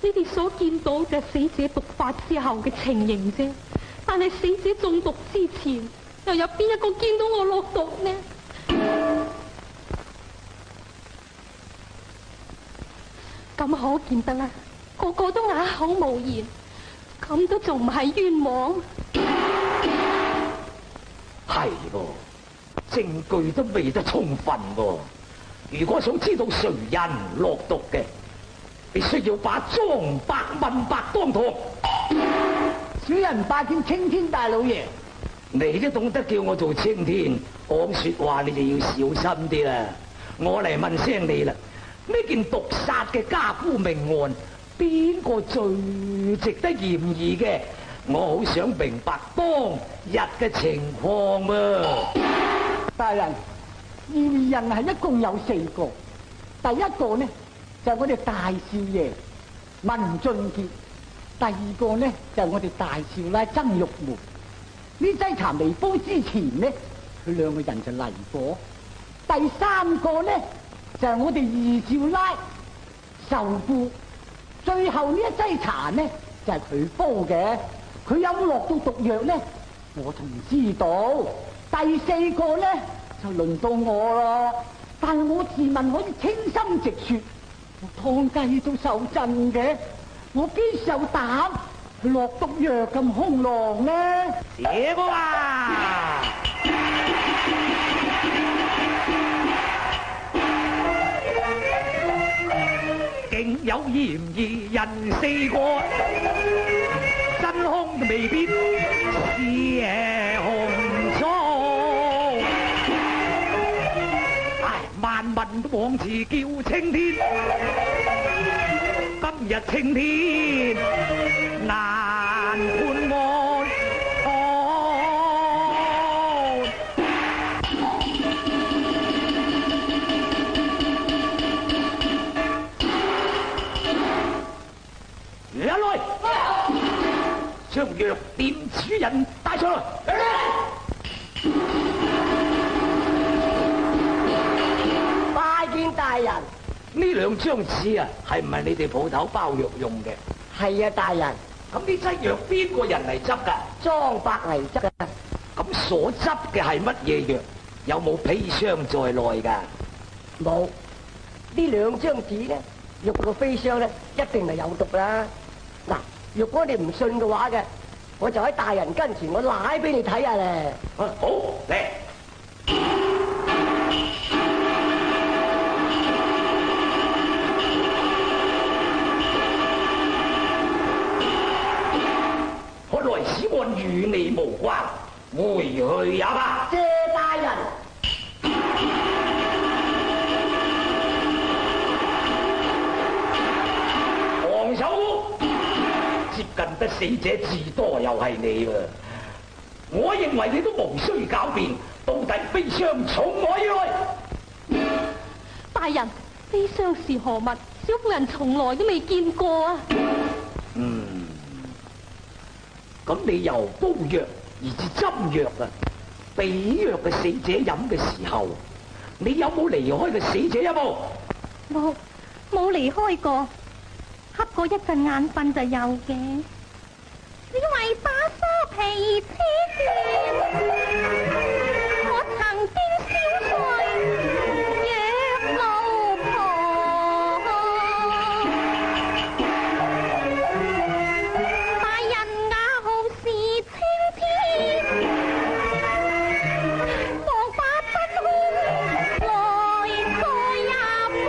你哋所見到就係死者毒發之後嘅情形啫。但係死者中毒之前，又有邊一個見到我落毒呢？咁可見得啦，個個都啞口無言，咁都仲唔係冤枉？係噃。證據都未得充分喎。如果想知道誰人落毒嘅，必須要把莊伯問白當堂。小人拜見青天大老爺。你都懂得叫我做青天，講說話你就要小心啲啦。我嚟問聲你啦，呢件毒殺嘅家姑命案，邊個最值得嫌疑嘅？我好想明白當日嘅情況噃。大人，嫌疑人係一共有4個。第一個呢就係我哋大少爺文俊傑，第二個呢就係我哋大少奶曾玉梅。呢劑茶未煲之前呢，佢2個人就嚟過。第三個呢就係我哋二少奶秀姑。最後呢一劑茶呢就係佢煲嘅，佢有冇落到毒藥呢？我就唔知道。第4個呢就輪到我咯，但係我自問可以清心直說，我湯雞都受震嘅，我邊時有膽去落毒藥咁兇狼呢？邪哥啊！竟有嫌疑人4個，真兇都未必是紅妝。萬民都往詞叫青天，今日青天難判案。一來將藥店主人帶出來。拜見大人。呢2張紙啊，係唔係你哋鋪頭包藥用嘅？係啊，大人。咁呢劑藥邊個人嚟執噶？莊伯嚟執啊。咁所執嘅係乜嘢藥？有冇砒霜在內噶？冇。呢2張紙咧，肉個砒霜咧，一定係有毒啦。嗱，如果你唔信嘅話嘅，我就喺大人跟前，我舐俾你睇下咧。好嚟。看來此案與你無關，回去也罷。謝大人。黃秀姑，接近得死者至多又係你喎。我認為你都無需狡辯，到底砒霜從何而來？大人，砒霜是何物？小婦人從來都未見過啊。咁你由煲藥而至斟藥啊，俾藥嘅死者飲嘅時候，你有冇離開個死者一步？冇離開過，瞌過一陣眼瞓就有嘅。你為把梳皮扯斷，我曾經小睡約老婆，大人雅號是青天，莫把真空來再入我。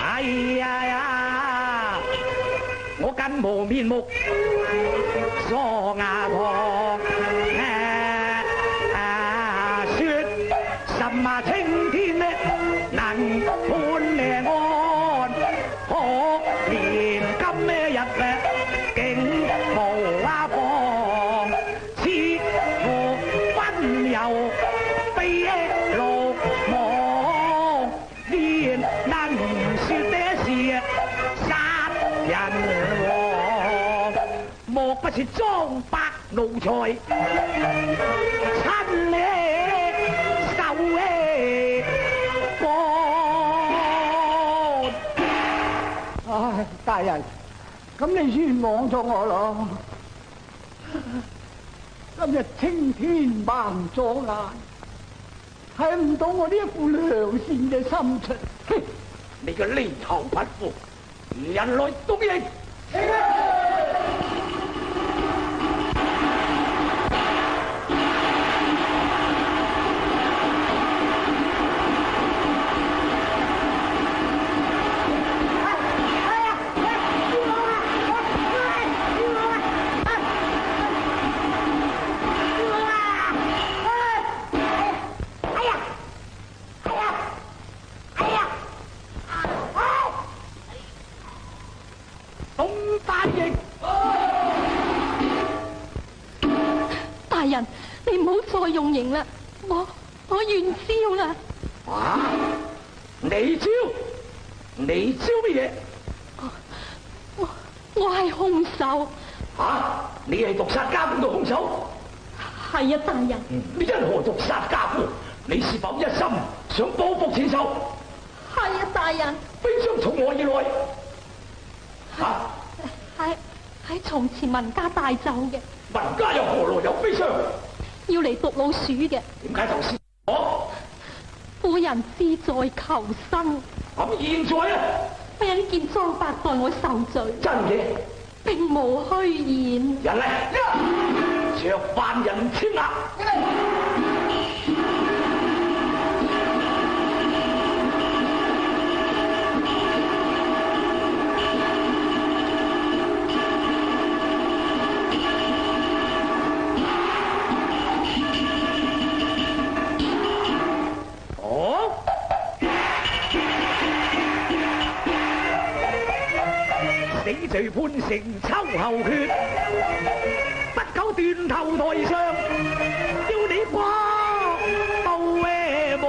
哎呀！我近無面目，傻牙婆說什麼青天呢能判呢安？可憐今咩日呢竟無妨，似乎溫柔悲怒望，連能說的是殺人王，莫不是裝白奴才，親呢手呢幹。唉，大人，咁你冤枉咗我咯。今日青天盲咗眼，睇唔到我呢一副良善嘅心腸。哼！你個呢頭匹夫，人來動刑！大人，你唔好再用刑啦，我願招啦。啊！你招乜嘢？我係兇手。啊！你係毒殺家父嘅兇手？係啊，大人。你因何毒殺家父？你是否一心想報復前仇？係啊，大人。悲傷從何而來？啊！喺從前民家帶走嘅。民家又何來有悲傷？要嚟毒老鼠嘅。點解頭先我？婦人志在求生。咁現在啊？不忍見莊伯代我受罪。真嘅？並無虛言。人嚟，着犯人簽押。死罪判成秋後血，不久斷頭台上，要你掛到無許堂。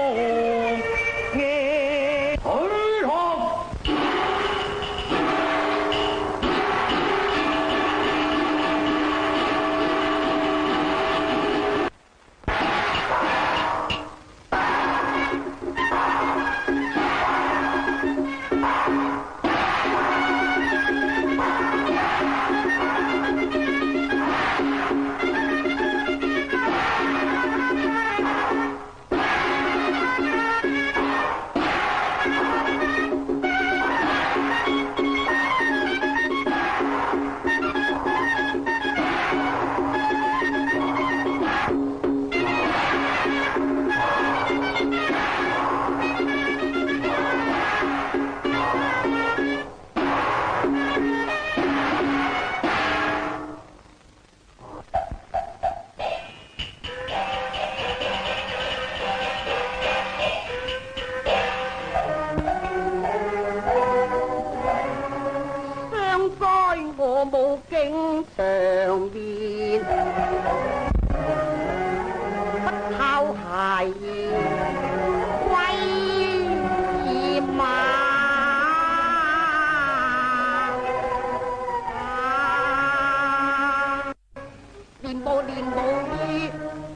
年無意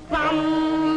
心。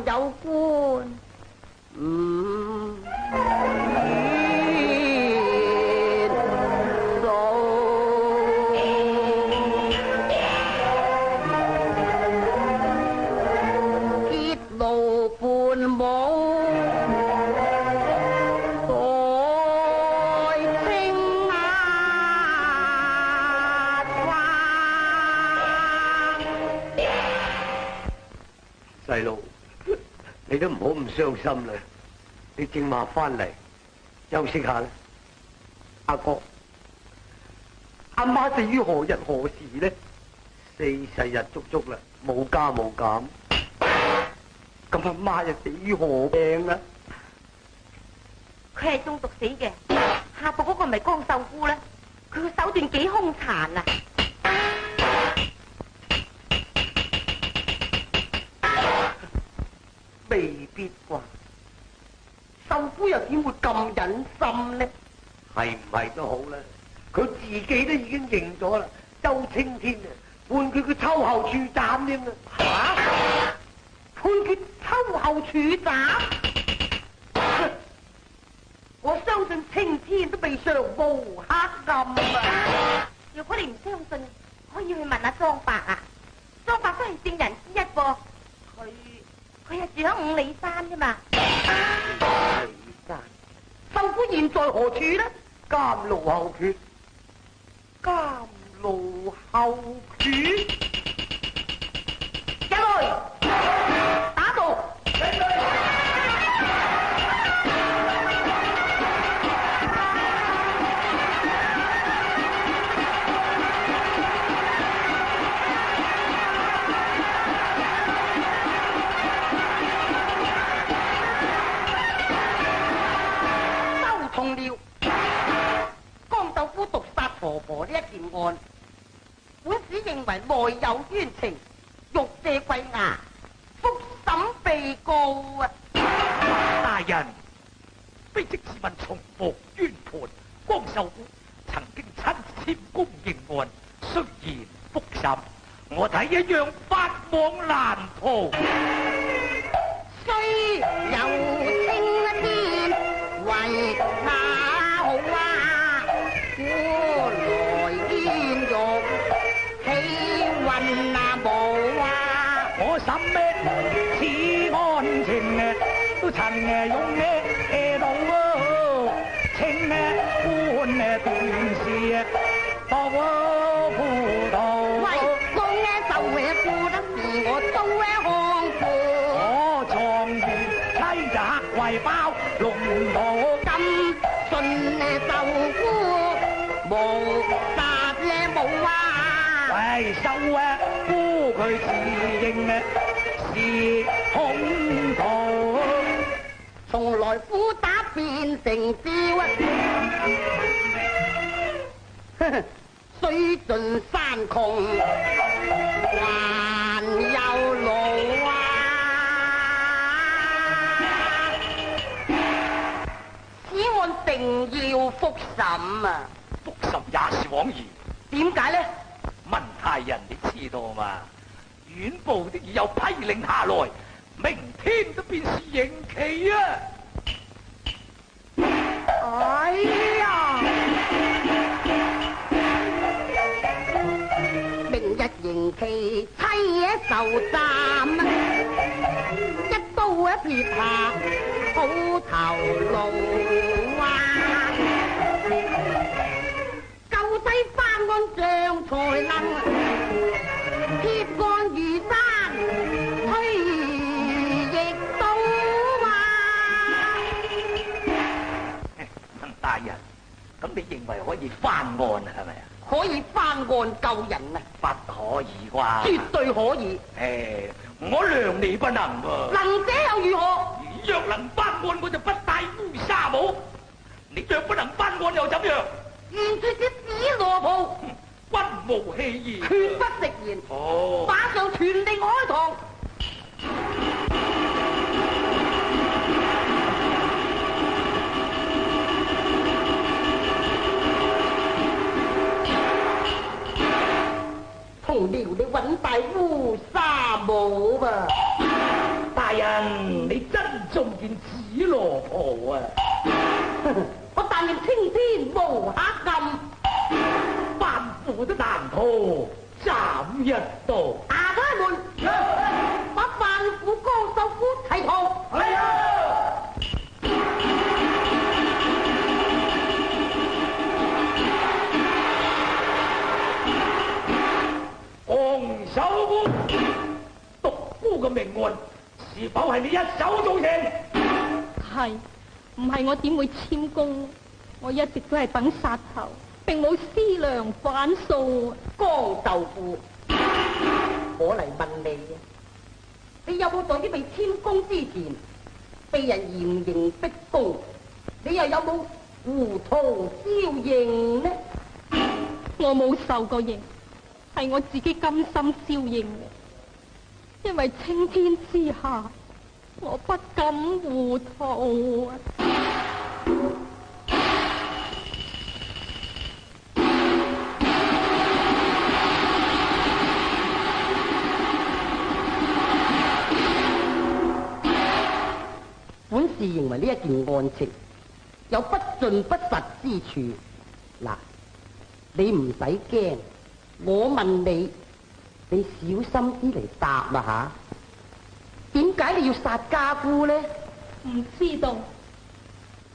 有官。結路伴舞，待青壓花。細路，你都唔好咁傷心啦。你正話翻嚟，休息下啦。阿哥，阿媽死於何日何時呢？40日足足啦，冇加冇減。咁阿媽又死於何病啊？佢係中毒死嘅，下毒嗰個咪江秀姑啦。佢個手段幾兇殘啊！未必啩，秀姑又點會咁忍心呢？係唔係都好啦，佢自己都已經認咗啦。周青天啊，判佢個秋後處斬添啦。嚇！判佢秋後處斬？我相信青天都未嘗無黑暗啊！如果你唔相信，可以去問下莊伯啊。莊伯都係證人之一噃。佢係住喺5里山啫嘛。5里山，秀姑現在何處呢？監牢後缺。監牢後缺。入去，打道。同了江秀姑毒殺婆婆呢一件案，本使認為內有冤情，欲借貴牙復審被告啊！大人，卑職自問重獲冤判，江秀姑曾經親簽公認案，雖然復審，我睇一樣法網難逃。雖有青天為那好啊，古來煙獄起運啊冇啊！我審咩此案情都曾用到清官斷事當糊塗。喂，我就會顧得是我都看過。我狀元妻就黑為包龍圖。信受姑無殺咧冇啊！喂，收啊，姑佢自認是兇徒，從來夫打變成招啊！水盡山窮還有路啊！定要復審啊！復審也是枉然。點解呢？文太人你知道嘛？縣部的已有批令下來，明天都便是刑期啊！哎呀！明日刑期妻爺受斬啊！一刀一撇下好頭路。救世翻案像才能，鐵桿如山推亦到啊！文大人，咁你認為可以翻案係咪啊？可以翻案救人啊？不可以啩？絕對可以。我量你不能喎。能者又如何？若能翻案，我就不戴烏紗帽。你若不能翻案又怎樣？現出隻紫羅袍，君無戲言，決不食言。哦，馬上全力開堂。同僚你揾戴烏紗帽吧，大人，你真中件紫羅袍啊！我但願青天無黑暗，凡夫的難逃斬一刀。打開門，把范虎江秀夫提逃。係啊！江秀夫，獨孤嘅命案是否係你一手造成？係，唔係我點會簽功？我一直都係等殺頭，並冇思量反訴。江豆腐，我嚟問你啊，你有冇在啲未簽功之前，被人嚴刑逼供？你又有冇糊塗招刑呢？我冇受過刑，係我自己甘心招認嘅，因為青天之下，我不敢糊塗啊！本是認為呢一件案情有不盡不實之處，嗱，你唔使驚，我問你，你小心啲嚟答啊吓！點解你要殺家姑呢？唔知道，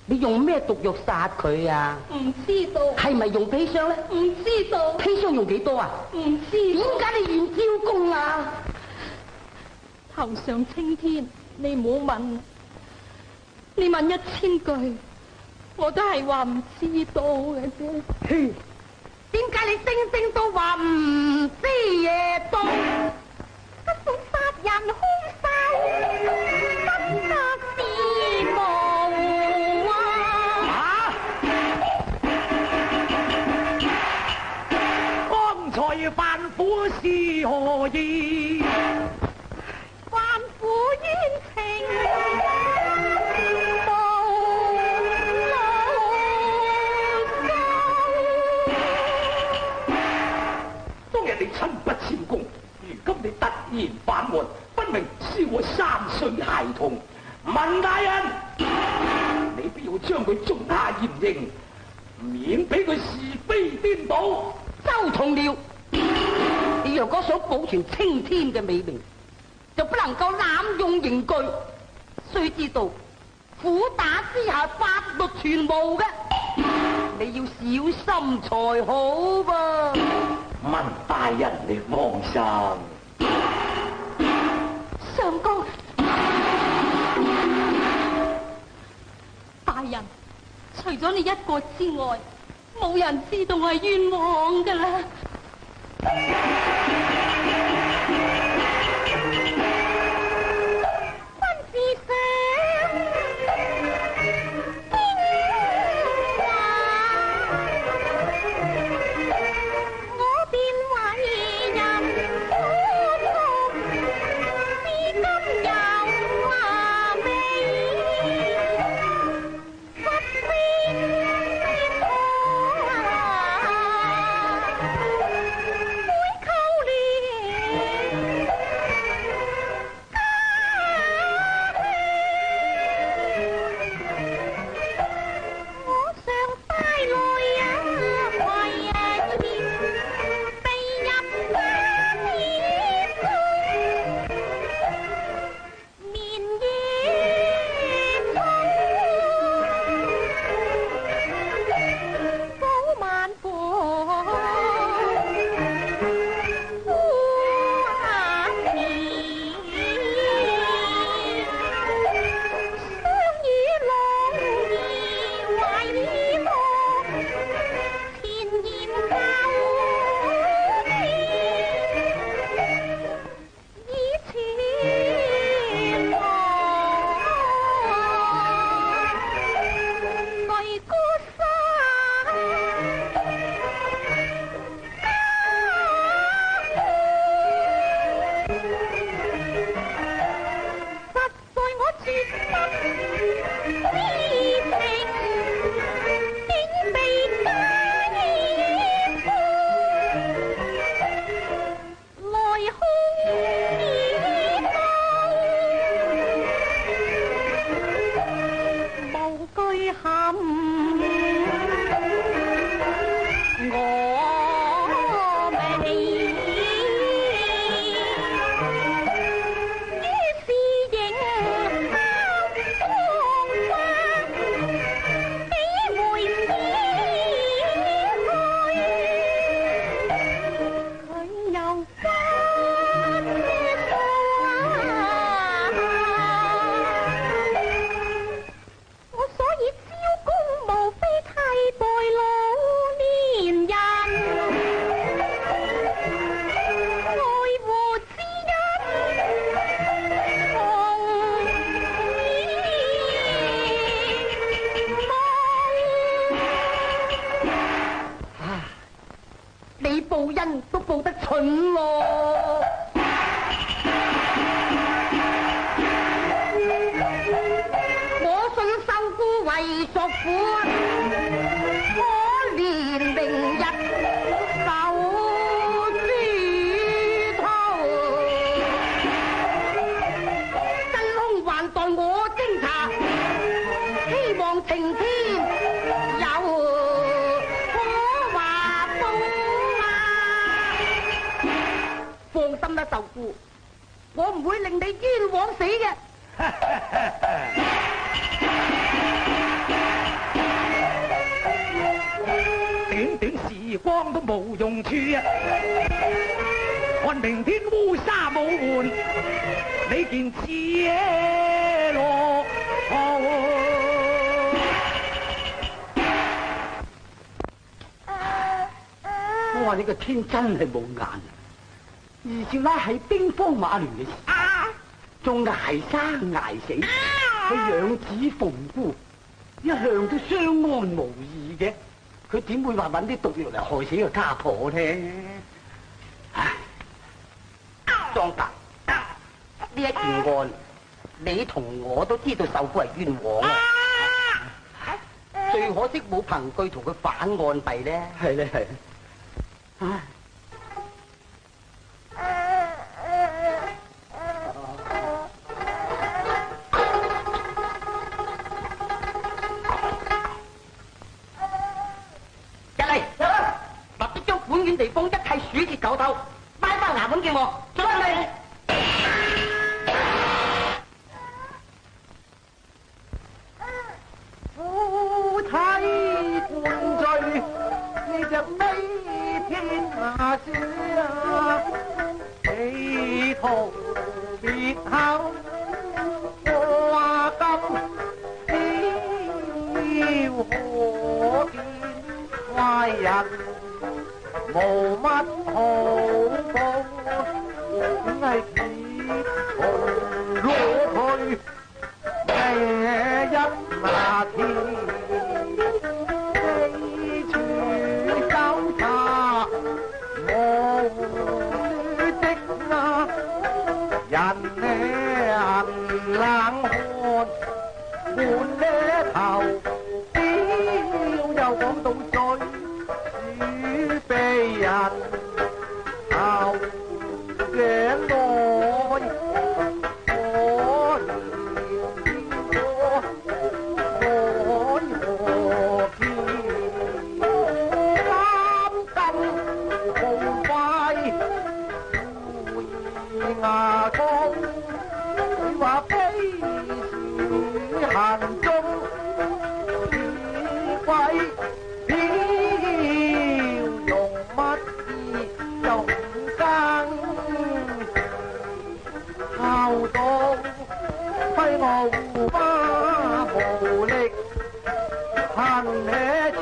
你用咩毒藥殺佢啊？唔知道，係咪用砒霜呢？唔知道，砒霜用幾多啊？唔知點道。解你願招供啊？頭上青天，你唔好問，你問1000句，我都係話唔知道嘅啫。嘿，點解你聲聲都話唔知嘢多？不送殺人兇手，不得是無啊！剛才范虎是何意？還苦冤情無路當日你親不簽功，如今你突然反案，分明是我3歲孩童。文大人，你必要將佢重下嚴刑，免俾佢是非顛倒。周同僚，你若果想保存青天嘅美名，就不能夠濫用刑具。須知道虎打之下法律全無嘅，你要小心才好噃。文大人，你放心。上官大人，除咗你一個之外，冇人知道我係冤枉噶啦。分是想邊話，我便為人苦毒，至今有話未不先錯啊！每扣了款，可憐明日手指頭，真空還待我偵查，希望晴天有可話報啊！放心啦，受父，我唔會令你冤枉死嘅。短短時光都冇用處啊！看明天烏紗冇換，你件赤裸袍。我話你個天真係冇眼，二少奶係兵荒馬亂嘅事，仲捱生捱死，佢養子奉姑，一向都相安無事嘅，佢點會話揾啲毒藥嚟害死個家婆呢？唉，莊達，呢一件案，你同我都知道受夫係冤枉啊！最可惜冇憑據同佢反案弊咧。係咧係。唉。入嚟，立即將本院地方一切鼠徹狗頭，擺翻衙門見我。出嚟！夫妻灌醉，你隻咪天下事啊！企圖滅口，我話今朝可見壞人無乜好報，本係鐵銅攞去這一拿鐵。人呢冷汗，滿呢頭，屌又講到嘴，鼠被人頭頸內，可憐我愛何見，三更無快。牙膏，你話非是行蹤，似鬼飄用乜事就唔更，孝道虧我護花無力，恨呢條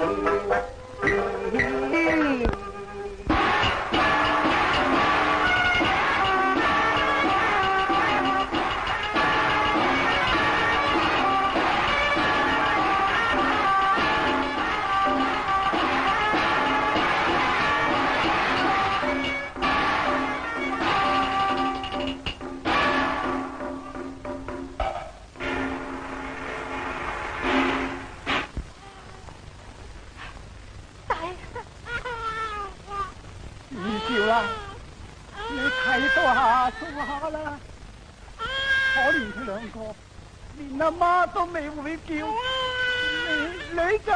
你睇到下數下啦，可憐佢兩個，連阿媽都未會叫，你就。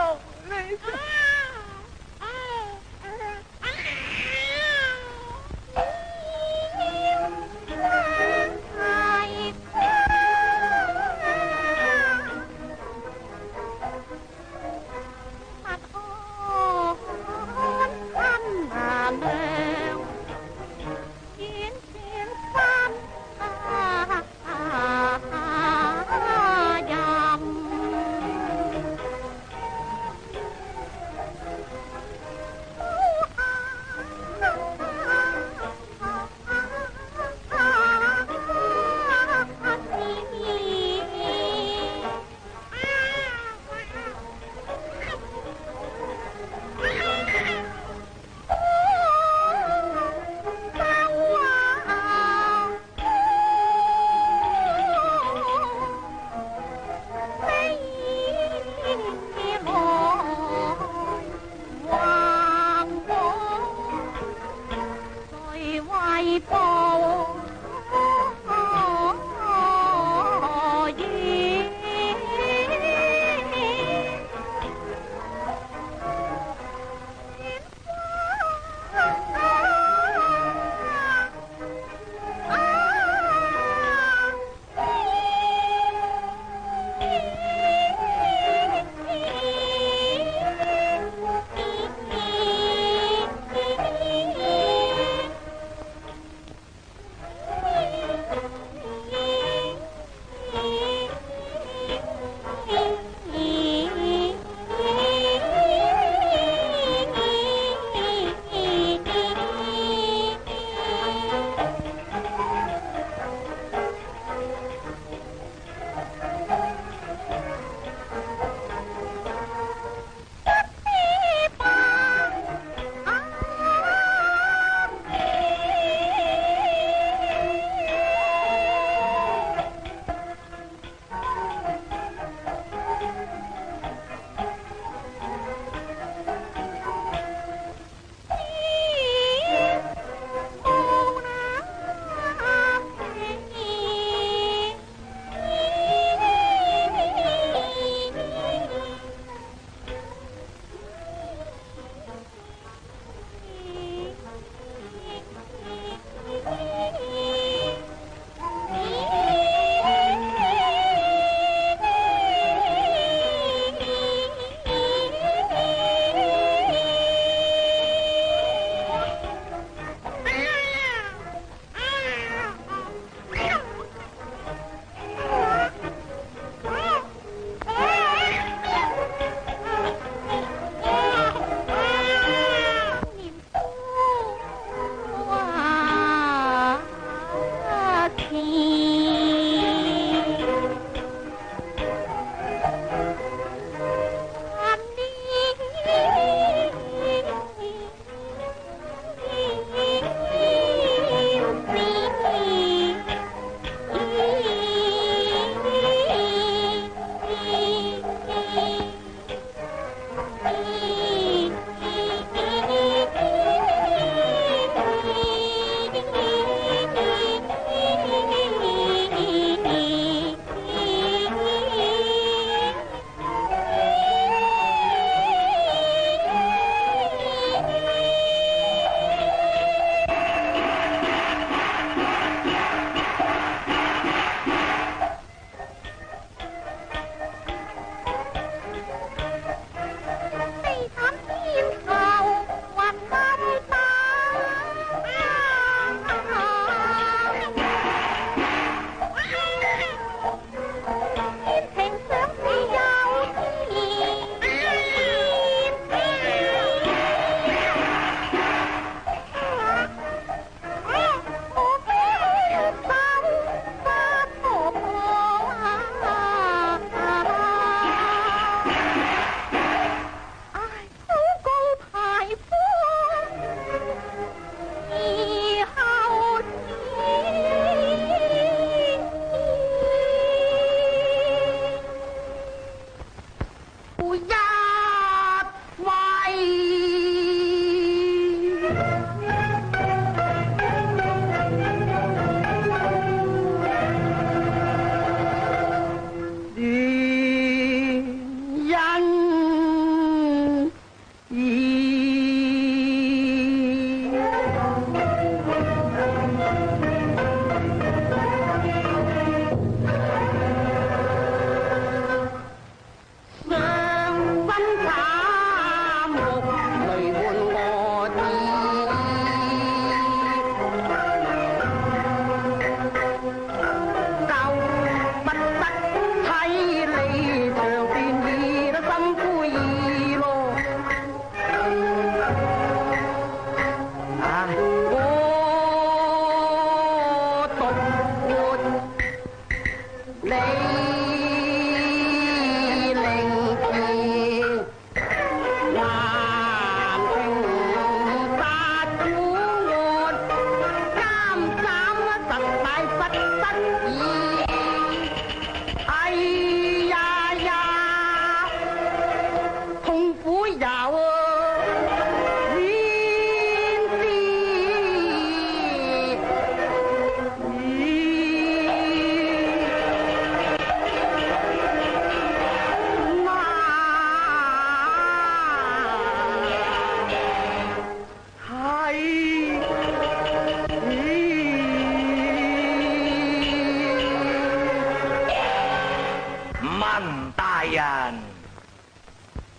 文大人，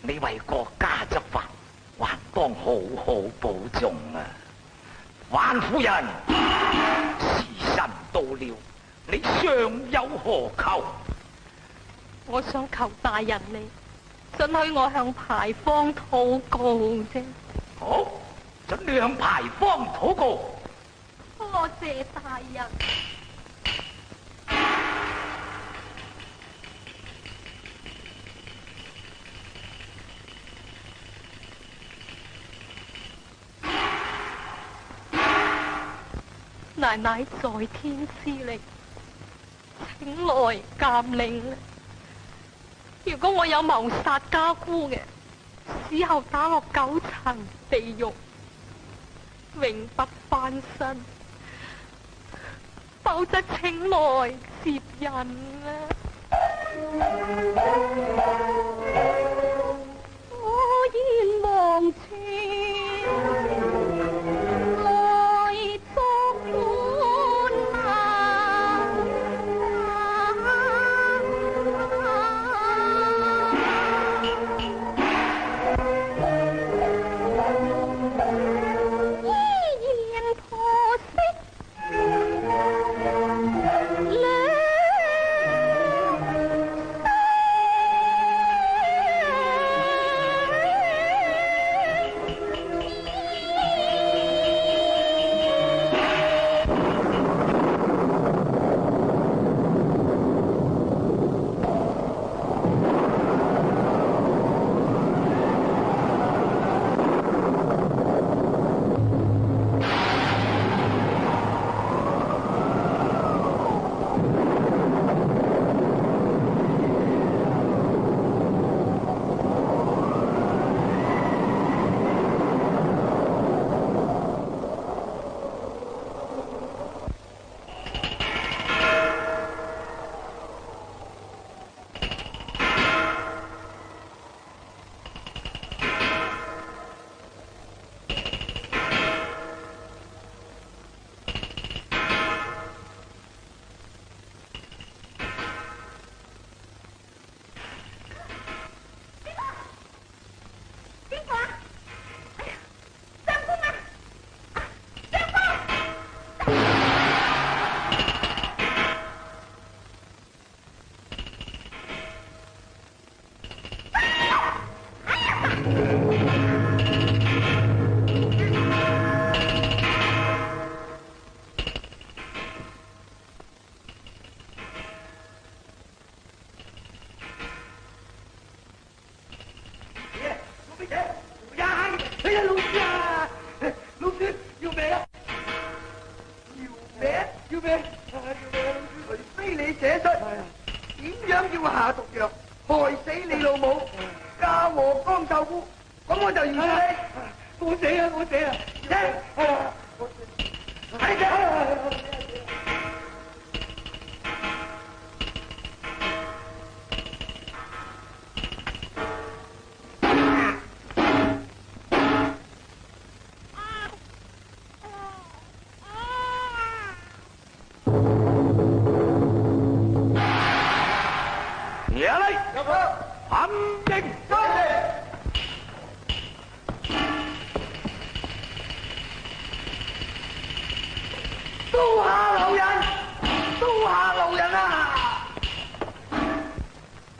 你為國家執法，還當好好保重啊！范夫人，時辰到了，你尚有何求？我想求大人你准許我向牌坊禱告啫。好，准你向牌坊禱告。多謝大人。奶奶在天司令，請來鑑令。如果我有謀殺家姑嘅，死後打落9層地獄，永不翻身；否則請來接引啦。我願忘情。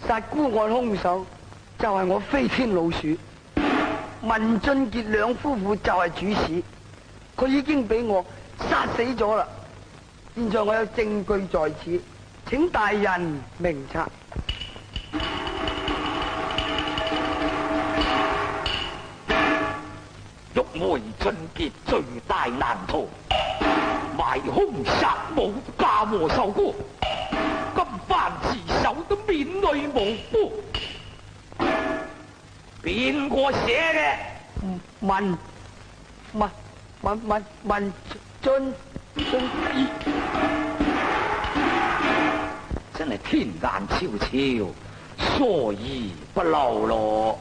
殺姑案兇手就係我飛天老鼠，文俊傑兩夫婦就係主使，佢已經俾我殺死咗啦。現在我有證據在此，請大人明察。玉梅俊傑罪大難逃，賣兇殺母，嫁禍受過，今番自首都免累無辜。邊個寫嘅？文俊義，真係天眼悄悄，疏而不漏咯。